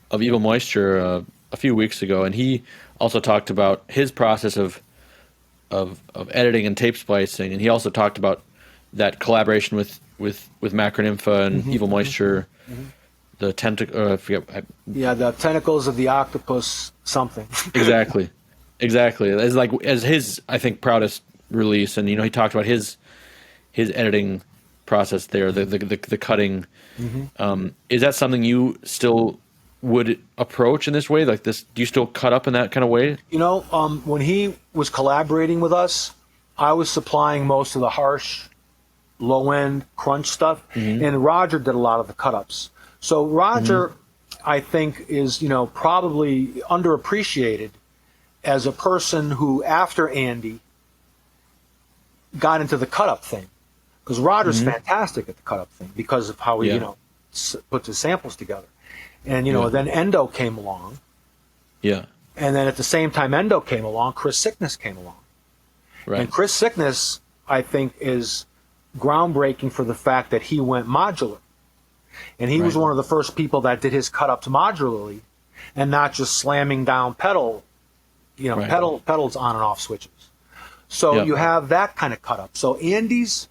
Of Evil Moisture a few weeks ago, and he also talked about his process of editing and tape splicing, and he also talked about that collaboration with Macronympha and Evil Moisture, the I forget. The tentacles of the octopus something. Exactly. As his, I think, proudest release, and he talked about his editing process there, the cutting. Is that something you still would approach in this way, like this? Do you still cut up in that kind of way? When he was collaborating with us, I was supplying most of the harsh, low-end crunch stuff, and Roger did a lot of the cut-ups. So Roger, I think, is probably underappreciated as a person who, after Andy, got into the cut-up thing, because Roger's fantastic at the cut-up thing because of how he puts his samples together. And, then Endo came along. Yeah. And then at the same time Endo came along, Chris Sickness came along. Right. And Chris Sickness, I think, is groundbreaking for the fact that he went modular. And he was one of the first people that did his cut-ups modularly and not just slamming down pedals on and off switches. So you have that kind of cut-up. So Andy's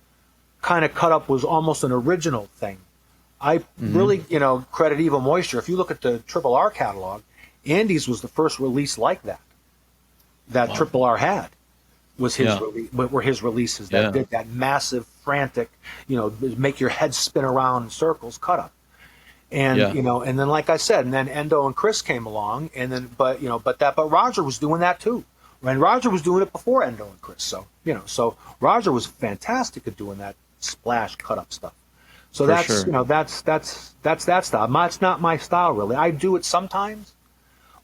kind of cut-up was almost an original thing. I really, credit Evil Moisture. If you look at the Triple R catalog, Andy's was the first release like that Triple R had, was were his releases that did that massive, frantic, make your head spin around in circles cut up. And and then, like I said, and then Endo and Chris came along, and then but Roger was doing that too. And Roger was doing it before Endo and Chris. So so Roger was fantastic at doing that splash cut up stuff. So that's that style. It's not my style, really. I do it sometimes.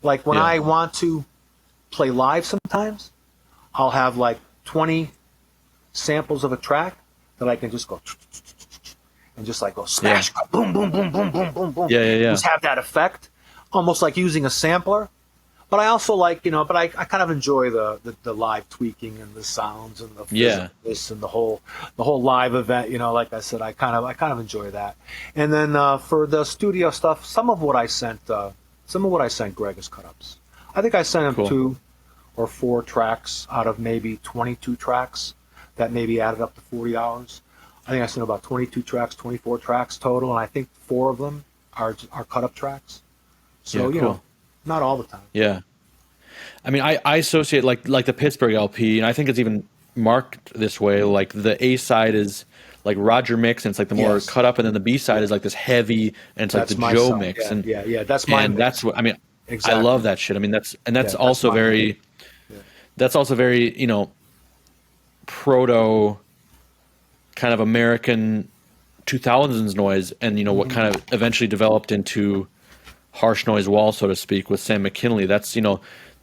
Like when I want to play live sometimes, I'll have like 20 samples of a track that I can just go and just like go smash, boom, boom, boom, boom, boom, boom, boom. Just have that effect, almost like using a sampler. But I also like, but I kind of enjoy the live tweaking and the sounds and the this and the whole live event. Like I said, I kind of enjoy that. And then for the studio stuff, some of what I sent Greg as cut-ups. I think I sent him 2 or 4 tracks out of maybe 22 tracks that maybe added up to 40 hours. I think I sent about 22 tracks, 24 tracks total, and I think 4 of them are cut-up tracks. So not all the time. Yeah. I mean, I associate like the Pittsburgh LP, and I think it's even marked this way. Like the A side is like Roger mix, and it's like the more cut up, and then the B side is like this heavy, and it's that's like the Joe side. Mix. That's my and mix. That's what I mean. Exactly. I love that shit. I mean, that's also very, that's also very proto kind of American 2000s noise, and what kind of eventually developed into harsh noise wall, so to speak, with Sam McKinley. That's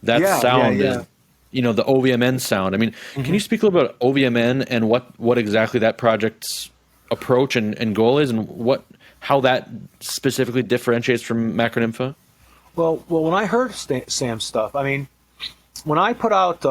that sound the OVMN sound. I mean, can you speak a little bit about OVMN and what exactly that project's approach and goal is, and how that specifically differentiates from Macronympha? Well, when I heard Sam's stuff, I mean, when I put out,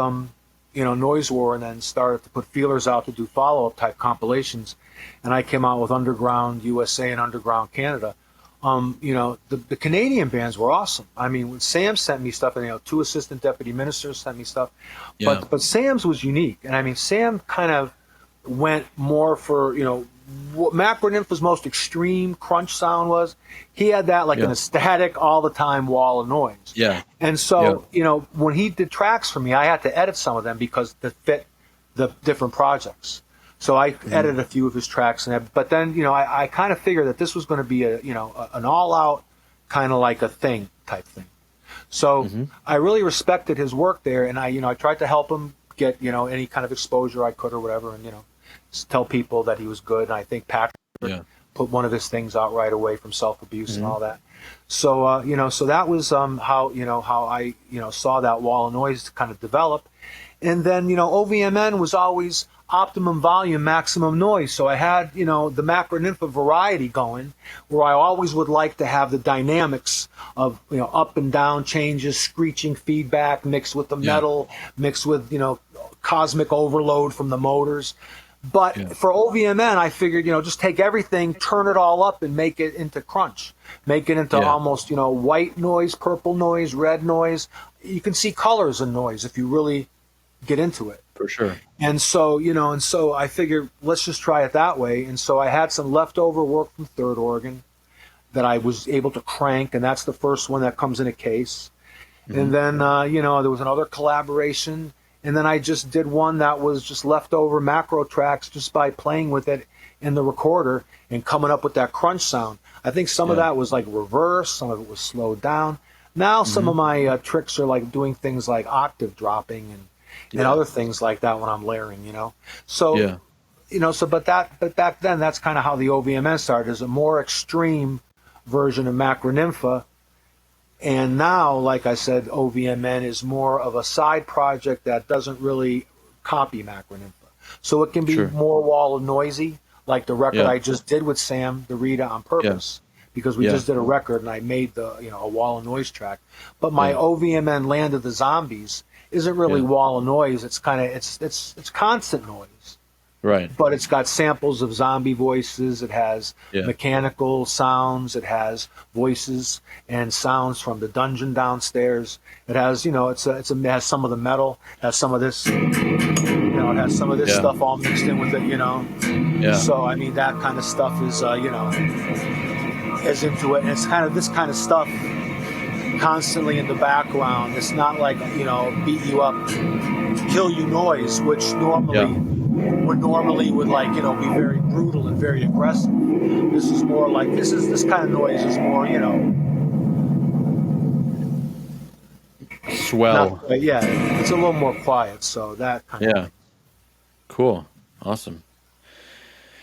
Noise War and then started to put feelers out to do follow-up type compilations, and I came out with Underground USA and Underground Canada, the Canadian bands were awesome. I mean, when Sam sent me stuff, and 2 assistant deputy ministers sent me stuff, but Sam's was unique, and I mean, Sam kind of went more for what Macronympha's most extreme crunch sound was. He had that like an static all the time wall of noise. Yeah. And so when he did tracks for me, I had to edit some of them because to fit the different projects. So I edited a few of his tracks, but then I kind of figured that this was going to be an all-out kind of like a thing type thing. So I really respected his work there, and I tried to help him get any kind of exposure I could or whatever, and tell people that he was good. And I think Patrick put one of his things out right away from self-abuse and all that. So so that was how I saw that wall of noise kind of develop. And then OVMN was always optimum volume, maximum noise. So I had the Macronympha variety going, where I always would like to have the dynamics of up and down changes, screeching feedback mixed with the metal, mixed with cosmic overload from the motors. But for OVMN, I figured, just take everything, turn it all up, and make it into crunch. Make it into almost, white noise, purple noise, red noise. You can see colors in noise if you really get into it. For sure. And so, I figured, let's just try it that way. And so I had some leftover work from Third Organ that I was able to crank, and that's the first one that comes in a case. And then, there was another collaboration. And then I just did one that was just leftover macro tracks just by playing with it in the recorder and coming up with that crunch sound. I think some of that was like reverse, some of it was slowed down. Now some of my tricks are like doing things like octave dropping and other things like that when I'm layering, So, but back then that's kind of how the OVMN started, as a more extreme version of Macronympha. And now, like I said, OVMN is more of a side project that doesn't really copy Macronympha. So it can be more wall of noisy, like the record I just did with Sam, the Rita, on purpose, because we just did a record and I made a wall of noise track. But my OVMN Land of the Zombies isn't really wall of noise. It's kind of it's constant noise. Right. But it's got samples of zombie voices. It has mechanical sounds. It has voices and sounds from the dungeon downstairs. It has, it has some of the metal. It has some of this, it has some of this stuff all mixed in with it, Yeah. So, I mean, that kind of stuff is, is into it. And it's kind of this kind of stuff constantly in the background. It's not like, beat you up, kill you noise, which normally would like be very brutal and very aggressive. This is more like this kind of noise is more swell. It's a little more quiet. So that kind of cool, awesome.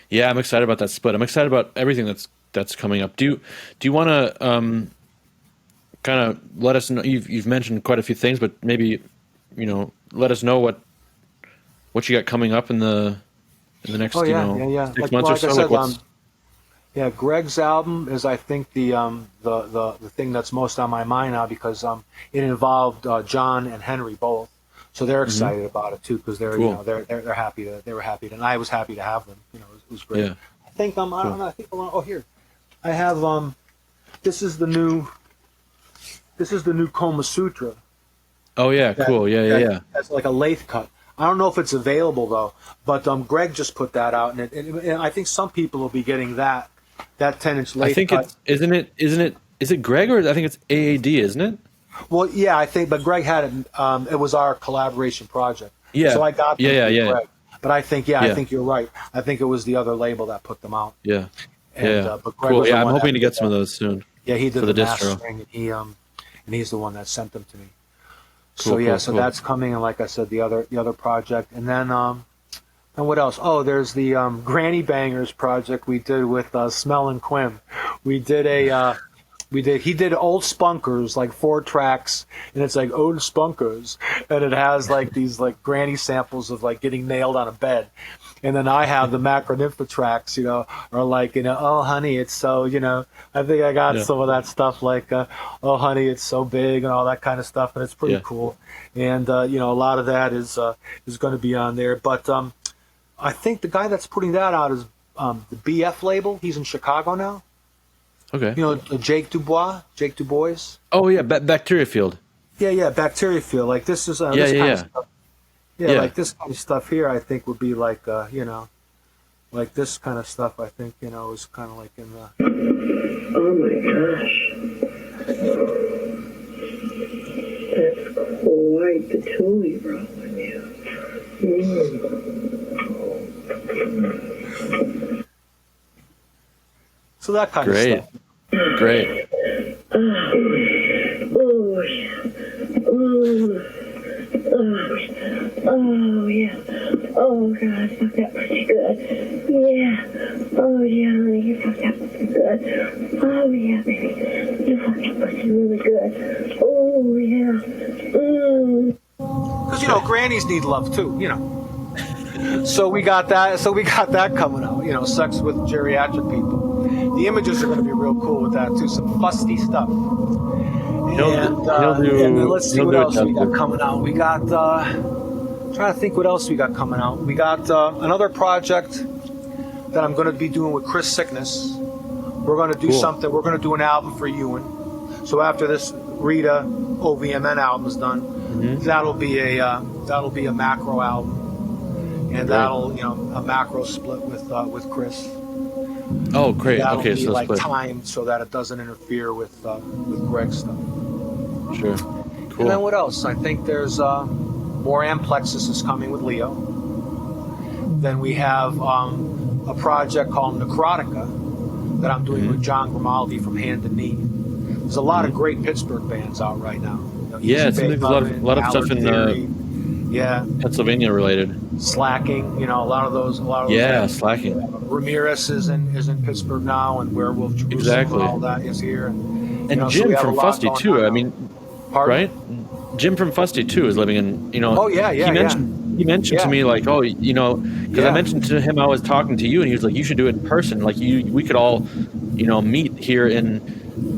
Yeah, I'm excited about that split. I'm excited about everything that's coming up. Do you want to kind of let us know? You've mentioned quite a few things, but maybe let us know what you got coming up in the next 6 months or so. Greg's album is, I think, the thing that's most on my mind now, because it involved John and Henry both, so they're excited about it too, because they're they're happy they were happy and I was happy to have them. It was great. Yeah. I think I don't know. I think here I have this is the new Kama Sutra. Oh yeah, cool. Yeah. That's like a lathe cut. I don't know if it's available though, but Greg just put that out, and I think some people will be getting that 10-inch lathe. I think cut. Is it Greg, or I think it's AAD, isn't it? Well, yeah, I think, but Greg had it. It was our collaboration project. Yeah. So I got them yeah. Greg. But I think I think you're right. I think it was the other label that put them out. Yeah. But Greg cool. Yeah, I'm hoping to get some of those soon. Yeah, he did for the mastering, and he's the one that sent them to me. Cool, so that's coming, and like I said, the other project, and then and what else? Oh, there's the Granny Bangers project we did with Smell and Quim. We did He did Old Spunkers, like 4 tracks, and it's like Old Spunkers, and it has like these like granny samples of like getting nailed on a bed. And then I have the Macronympha tracks, are like, oh honey, it's so, I think I got some of that stuff like, oh honey, it's so big and all that kind of stuff, and it's pretty cool. And a lot of that is going to be on there. But I think the guy that's putting that out is the BF label. He's in Chicago now. Okay. Jake Dubois. Oh yeah, Bacteria Field. Yeah, Bacteria Field. Like this is this kind of stuff. Yeah, like this kind of stuff here, I think would be like like this kind of stuff. I think is kind of like in the. Oh my gosh, that's quite the tool you brought with you. So that kind of stuff. Great. Oh yeah. Oh yeah. Oh God, fuck that pretty good. Yeah. Oh yeah, honey, you fucked that pretty good. Oh yeah, baby, you fucked that pretty really good. Oh yeah. Because grannies need love too. So we got that. So we got that coming out. Sex with geriatric people. The images are going to be real cool with that too. Some fusty stuff. And then let's see what else we got coming out. We got. Trying to think what else we got coming out. We got another project that I'm going to be doing with Chris Sickness. We're going to do something. We're going to do an album for Ewan. So after this Rita OVMN album is done, that'll be a macro album, and that'll a macro split with Chris. Oh, great. That'll Okay, be so like split. timed so that it doesn't interfere with Greg's stuff. Sure. Cool. And then what else? I think there's more Amplexus is coming with Leo. Then we have a project called Necrotica that I'm doing with John Grimaldi from Hand and Knee. There's a lot of great Pittsburgh bands out right now. It seems like there's a lot of stuff in Pennsylvania related. Slacking, a lot of those. Yeah, Slacking. Ramirez is in Pittsburgh now, and Werewolf Jerusalem and all that is here. And Jim from Fusty too. I mean, pardon? right? Jim from Fusty too is living in. Oh yeah. He mentioned to me like, because I mentioned to him I was talking to you, and he was like, you should do it in person. Like we could all, meet here in.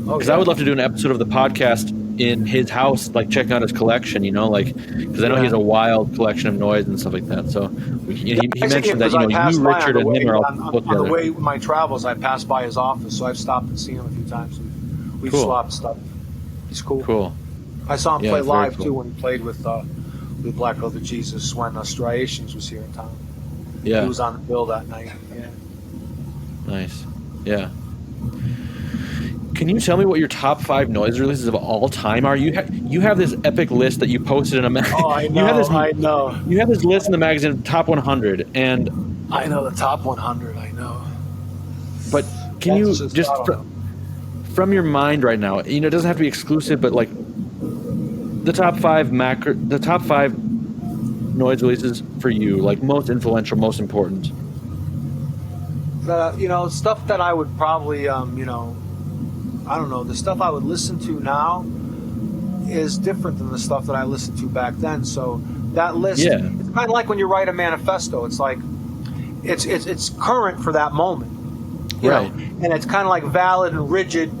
Because I would love to do an episode of the podcast in his house, like checking out his collection, because I know he has a wild collection of noise and stuff like that. So he mentioned that, you, Richard, and him are all put together. On the way in my travels, I passed by his office, so I've stopped and seen him a few times. We've swapped stuff. He's cool. Cool. I saw him play live, too, when he played with Black Velvet Jesus when Striations was here in town. Yeah. He was on the bill that night. Yeah. Nice. Yeah. Can you tell me what your top 5 noise releases of all time are? You have this epic list that you posted in a magazine. Oh, I know. I know. You have this list in the magazine, top 100, and I know the top 100. I know. But can you just from your mind right now? It doesn't have to be exclusive, but like the top 5 noise releases for you, like most influential, most important. Stuff that I would probably I don't know, the stuff I would listen to now is different than the stuff that I listened to back then. So that list, it's kind of like when you write a manifesto. It's like, it's current for that moment, you know? And it's kind of like valid and rigid,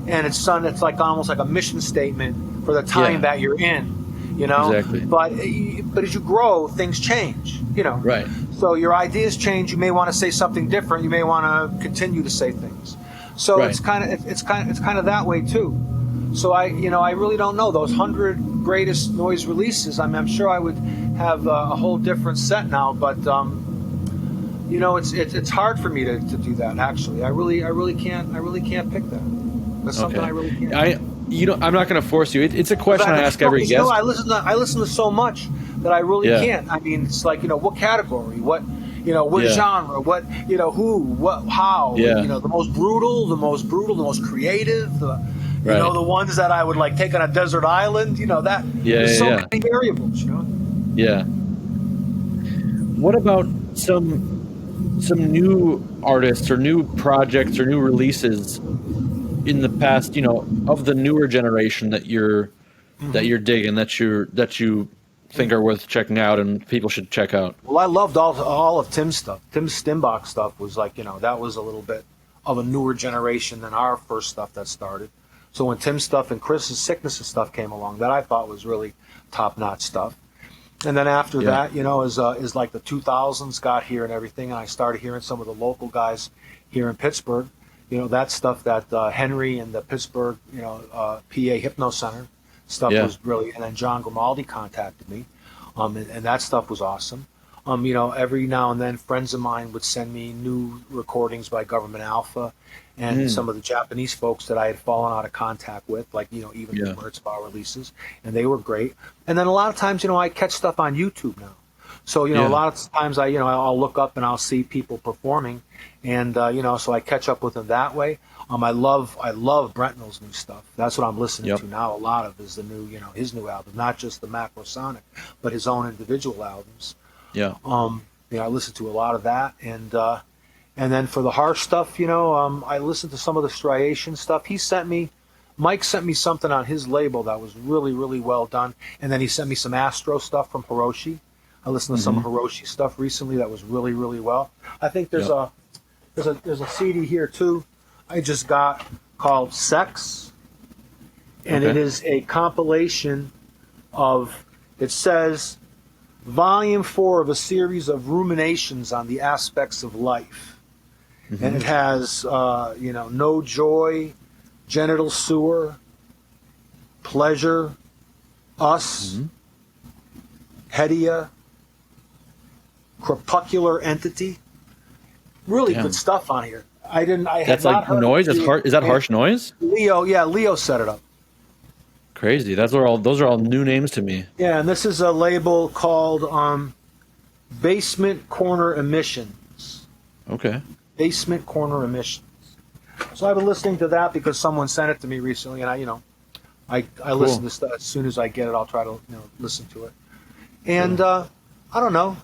and it's like almost like a mission statement for the time that you're in, Exactly. But as you grow, things change, Right. So your ideas change. You may want to say something different. You may want to continue to say things. So it's kind of that way too. So I really don't know those 100 greatest noise releases. I'm sure I would have a whole different set now, but it's hard for me to do that. Actually, I really can't pick that. That's something I really can't. I'm not going to force you. It's a question I ask every guest. I listen to so much that I really can't. I mean, it's like what category, what genre, what who, what, how. The most brutal, the most creative, the ones that I would like take on a desert island. There's so many variables. Yeah. What about some new artists or new projects or new releases in the past, of the newer generation that you're digging, that you think are worth checking out and people should check out? Well, I loved all of Tim's stuff. Tim's Stimbach stuff was like, that was a little bit of a newer generation than our first stuff that started. So when Tim's stuff and Chris's Sickness and stuff came along, that I thought was really top-notch stuff. And then after that, as like the 2000s got here and everything, and I started hearing some of the local guys here in Pittsburgh, that stuff that Henry and the Pittsburgh, PA Hypno Center stuff was really, and then John Grimaldi contacted me, and that stuff was awesome. Every now and then friends of mine would send me new recordings by Government Alpha and some of the Japanese folks that I had fallen out of contact with, like, even the Merzbau releases, and they were great. And then a lot of times, I catch stuff on YouTube now. So, a lot of times I'll look up and I'll see people performing, and, so I catch up with them that way. I love Brentnell's new stuff. That's what I'm listening to now. A lot of is the new, his new album, not just the Macrosonic, but his own individual albums. Yeah. I listen to a lot of that, and then for the harsh stuff, I listened to some of the striation stuff. Mike sent me something on his label that was really, really well done, and then he sent me some Astro stuff from Hiroshi. I listened to some Hiroshi stuff recently that was really, really well. I think there's a CD here too I just got called Sex, and it is a compilation of, it says, Volume 4 of a series of ruminations on the aspects of life. And it has, No Joy, Genital Sewer, Pleasure, Us, Hedia, Crepuscular Entity. Really good stuff on here. That's like noise? Is that harsh noise? Leo set it up. Crazy. Those are all new names to me. Yeah, and this is a label called Basement Corner Emissions. Okay. Basement Corner Emissions. So I've been listening to that because someone sent it to me recently, and I listen to stuff as soon as I get it. I'll try to listen to it. And I don't know.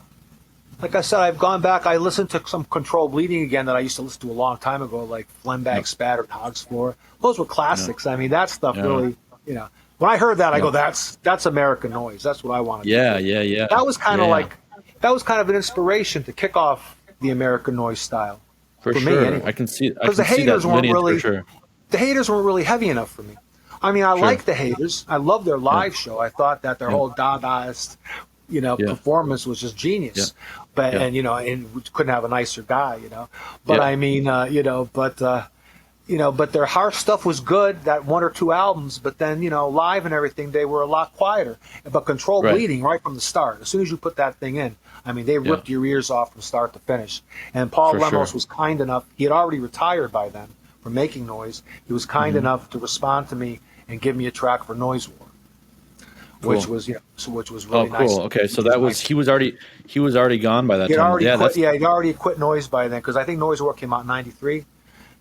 Like I said, I've gone back. I listened to some Controlled Bleeding again that I used to listen to a long time ago, like Flembag Spattered Hog's Floor. Those were classics. I mean, that stuff really, when I heard that, I go, that's American noise. That's what I want to do. Yeah. That was kind of an inspiration to kick off the American noise style. For me, sure. anyway. I can see Because the haters weren't really, for sure. the haters weren't really heavy enough for me. I mean, I like the haters. I love their live show. I thought that their whole Dadaist, performance was just genius. But and we couldn't have a nicer guy, But I mean, but their harsh stuff was good. That one or two albums, but then live and everything, they were a lot quieter. But Controlled Bleeding right from the start. As soon as you put that thing in, I mean, they ripped your ears off from start to finish. And Paul Lemos was kind enough. He had already retired by then from making noise. He was kind enough to respond to me and give me a track for Noise War. Which was really nice. Oh, cool. Okay, so that was he was already gone by that time. He'd already quit Noise by then, because I think Noise War came out in 93.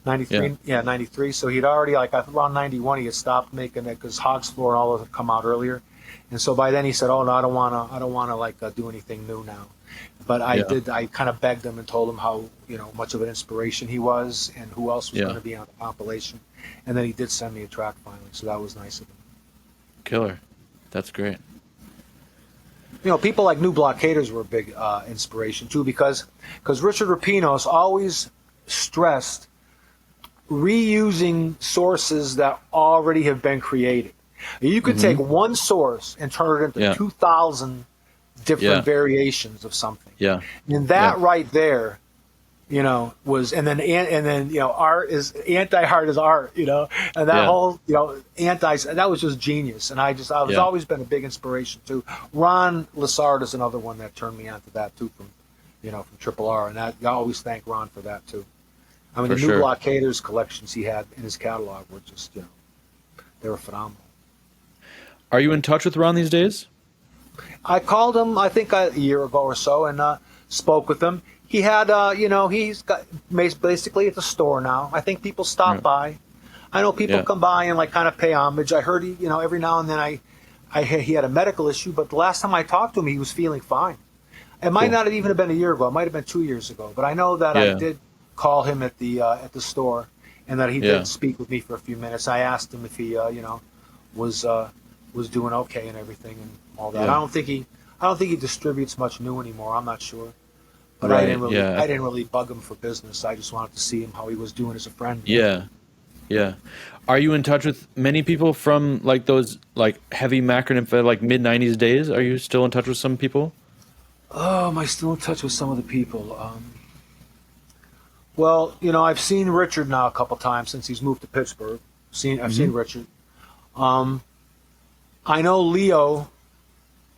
93. So he'd already, around 91, he had stopped making it because Hog's Floor and all of it come out earlier. And so by then he said, "Oh no, I don't want to do anything new now." But I kind of begged him and told him how much of an inspiration he was and who else was going to be on the compilation. And then he did send me a track finally, so that was nice of him. Killer. That's great. People like New Blockaders were a big inspiration too, because Richard Rapinos always stressed reusing sources that already have been created. You could take one source and turn it into 2,000 different variations of something. Yeah. And that right there, was, and then art is anti-art is art, and that whole, that was just genius. And I was always been a big inspiration too. Ron Lessard is another one that turned me onto that too from Triple R, and I always thank Ron for that too. I mean, the New Blockaders collections he had in his catalog were just, they were phenomenal. Are you in touch with Ron these days? I called him, I think a year ago or so, and spoke with him. He had, he's got basically at the store now. I think people stop by. I know people come by and kind of pay homage. I heard he, every now and then he had a medical issue, but the last time I talked to him, he was feeling fine. It might not have been a year ago. It might have been 2 years ago, but I know that I did call him at the store, and that he Yeah. did speak with me for a few minutes. I asked him if he, was doing okay and everything and all that. Yeah. I don't think he distributes much new anymore. I'm not sure, but Right, I didn't yeah. really bug him for business. I just wanted to see him how he was doing as a friend. Yeah. Yeah. Are you in touch with many people from like those like heavy Macronympha like mid 90s days? Are you still in touch with some people? Oh, am I still in touch with some of the people? Well, I've seen Richard now a couple times since he's moved to Pittsburgh. I've seen Richard. I know Leo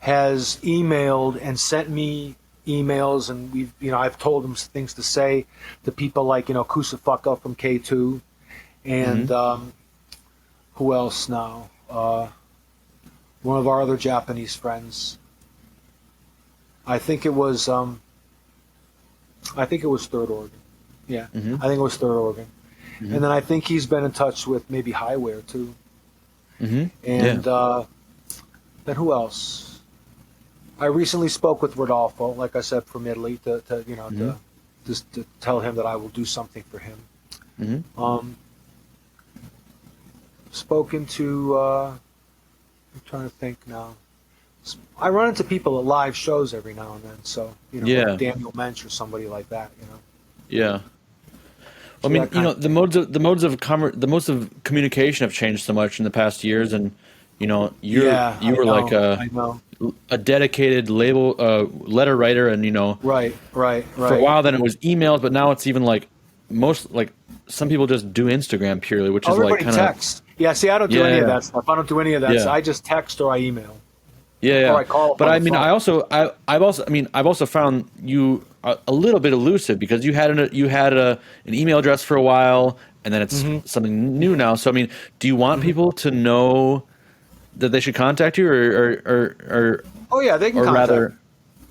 has emailed and sent me emails, and I've told him things to say to people like Kusafaka from K2, and who else now? One of our other Japanese friends. I think it was Third Oregon. Yeah, I think it was Third Oregon. And then I think he's been in touch with maybe Highware too. And then who else? I recently spoke with Rodolfo, like I said, from Italy, to tell him that I will do something for him. Spoken to, I'm trying to think now. I run into people at live shows every now and then, so like Daniel Mensch or somebody like that, Yeah. I mean, the modes of communication have changed so much in the past years, and you were like a dedicated letter writer, and right. For a while then it was emails, but now it's even like some people just do Instagram purely, which is everybody like kind of text. Yeah, see, I don't do any of that stuff. I don't do any of that. Yeah. So I just text or I email. Yeah. Or I call. But I mean, I've also found you a little bit elusive, because you had an email address for a while, and then it's something new now. So I mean, do you want people to know that they should contact you, or oh yeah, they can contact.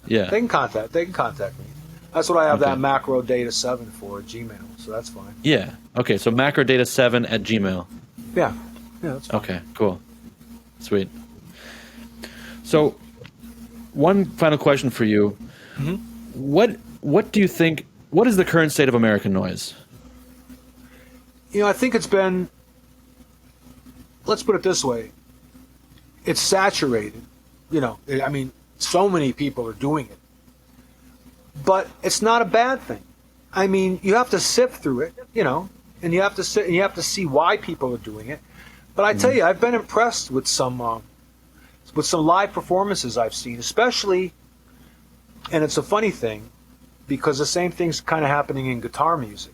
Yeah, they can contact me. That's what I have that macro data 7 for at Gmail. So that's fine. Yeah. Okay. So macrodata7 at Gmail. Yeah, that's fine. Okay. Cool. Sweet. So, one final question for you. What do you think? What is the current state of American noise? I think it's been. Let's put it this way. It's saturated. I mean, so many people are doing it, but it's not a bad thing. I mean, you have to sift through it, and you have to see why people are doing it. But I tell you, I've been impressed with some live performances I've seen, especially, and it's a funny thing, because the same thing's kind of happening in guitar music,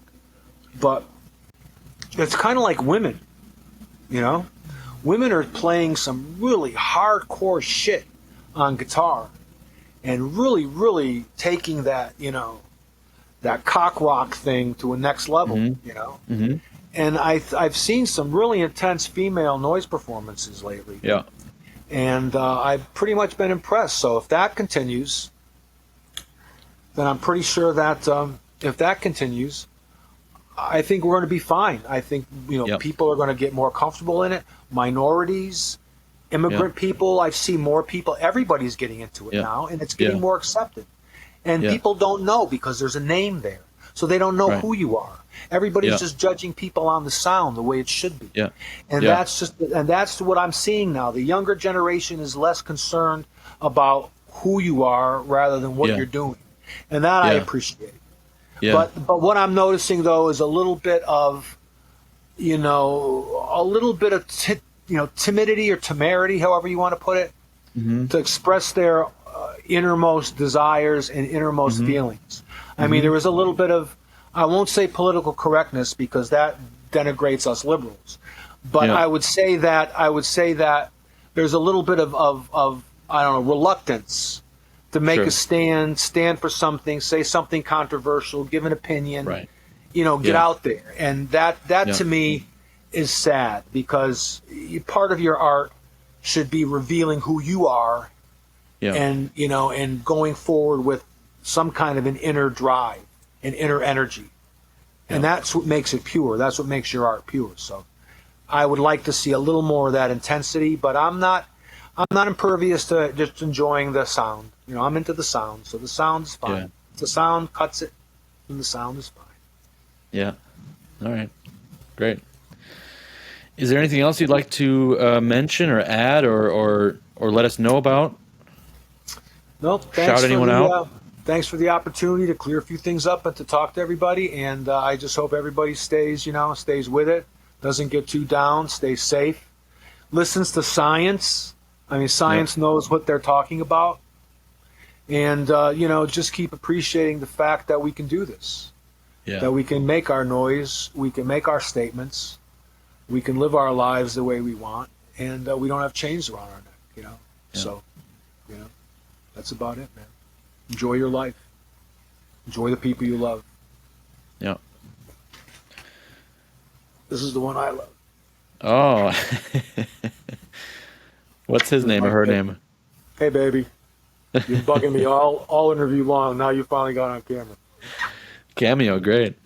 but it's kind of like women, Women are playing some really hardcore shit on guitar, and really, really taking that, that cock rock thing to a next level, And I've seen some really intense female noise performances lately. Yeah. And I've pretty much been impressed. So if that continues, then I'm pretty sure that if that continues, I think we're going to be fine. I think people are going to get more comfortable in it. Minorities, immigrant people. I've seen more people. Everybody's getting into it now, and it's getting more accepted. And people don't know, because there's a name there, so they don't know who you are. Everybody's just judging people on the sound the way it should be. And that's what I'm seeing now. The younger generation is less concerned about who you are rather than what you're doing, and that I appreciate. But what I'm noticing though is a little bit of timidity or temerity, however you want to put it, to express their innermost desires and innermost feelings. I mean, there was a little bit of, I won't say political correctness, because that denigrates us liberals, but I would say that there's a little bit of I don't know, reluctance to make a stand for something, say something controversial, give an opinion, get out there. And that to me is sad, because part of your art should be revealing who you are, and and going forward with some kind of an inner drive, an inner energy. And that's what makes it pure. That's what makes your art pure. So I would like to see a little more of that intensity, but I'm not impervious to just enjoying the sound. I'm into the sound, so the sound is fine. If the sound cuts it, then the sound is fine. Yeah. All right. Great. Is there anything else you'd like to mention or add or let us know about? No, Shout anyone out? Thanks for the opportunity to clear a few things up and to talk to everybody. And I just hope everybody stays with it, doesn't get too down, stays safe, listens to science. I mean, science knows what they're talking about. And, just keep appreciating the fact that we can do this, that we can make our noise, we can make our statements, we can live our lives the way we want, and we don't have chains around our neck, So, that's about it, man. Enjoy your life. Enjoy the people you love. Yeah. This is the one I love. Oh. What's his name or her name? Hey, baby. You've been bugging me all interview long. Now you finally got on camera. Cameo, great.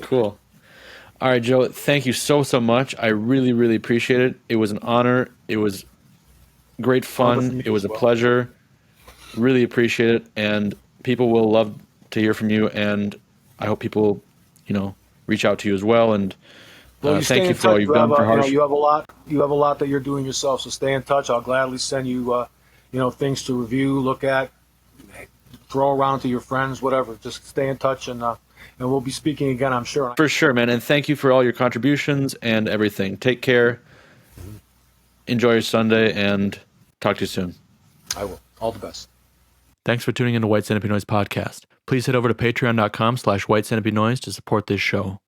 Cool. All right, Joe, thank you so much. I really, really appreciate it. It was an honor. It was great fun. It was a pleasure. Really appreciate it. And people will love to hear from you. And I hope people, reach out to you as well. And thank you for all you've done for Harsh. You have a lot that you're doing yourself. So stay in touch. I'll gladly send you, things to review, look at, throw around to your friends, whatever. Just stay in touch, and we'll be speaking again, I'm sure. For sure, man. And thank you for all your contributions and everything. Take care. Enjoy your Sunday, and talk to you soon. I will. All the best. Thanks for tuning in to White Centipede Noise Podcast. Please head over to patreon.com/White Centipede Noise to support this show.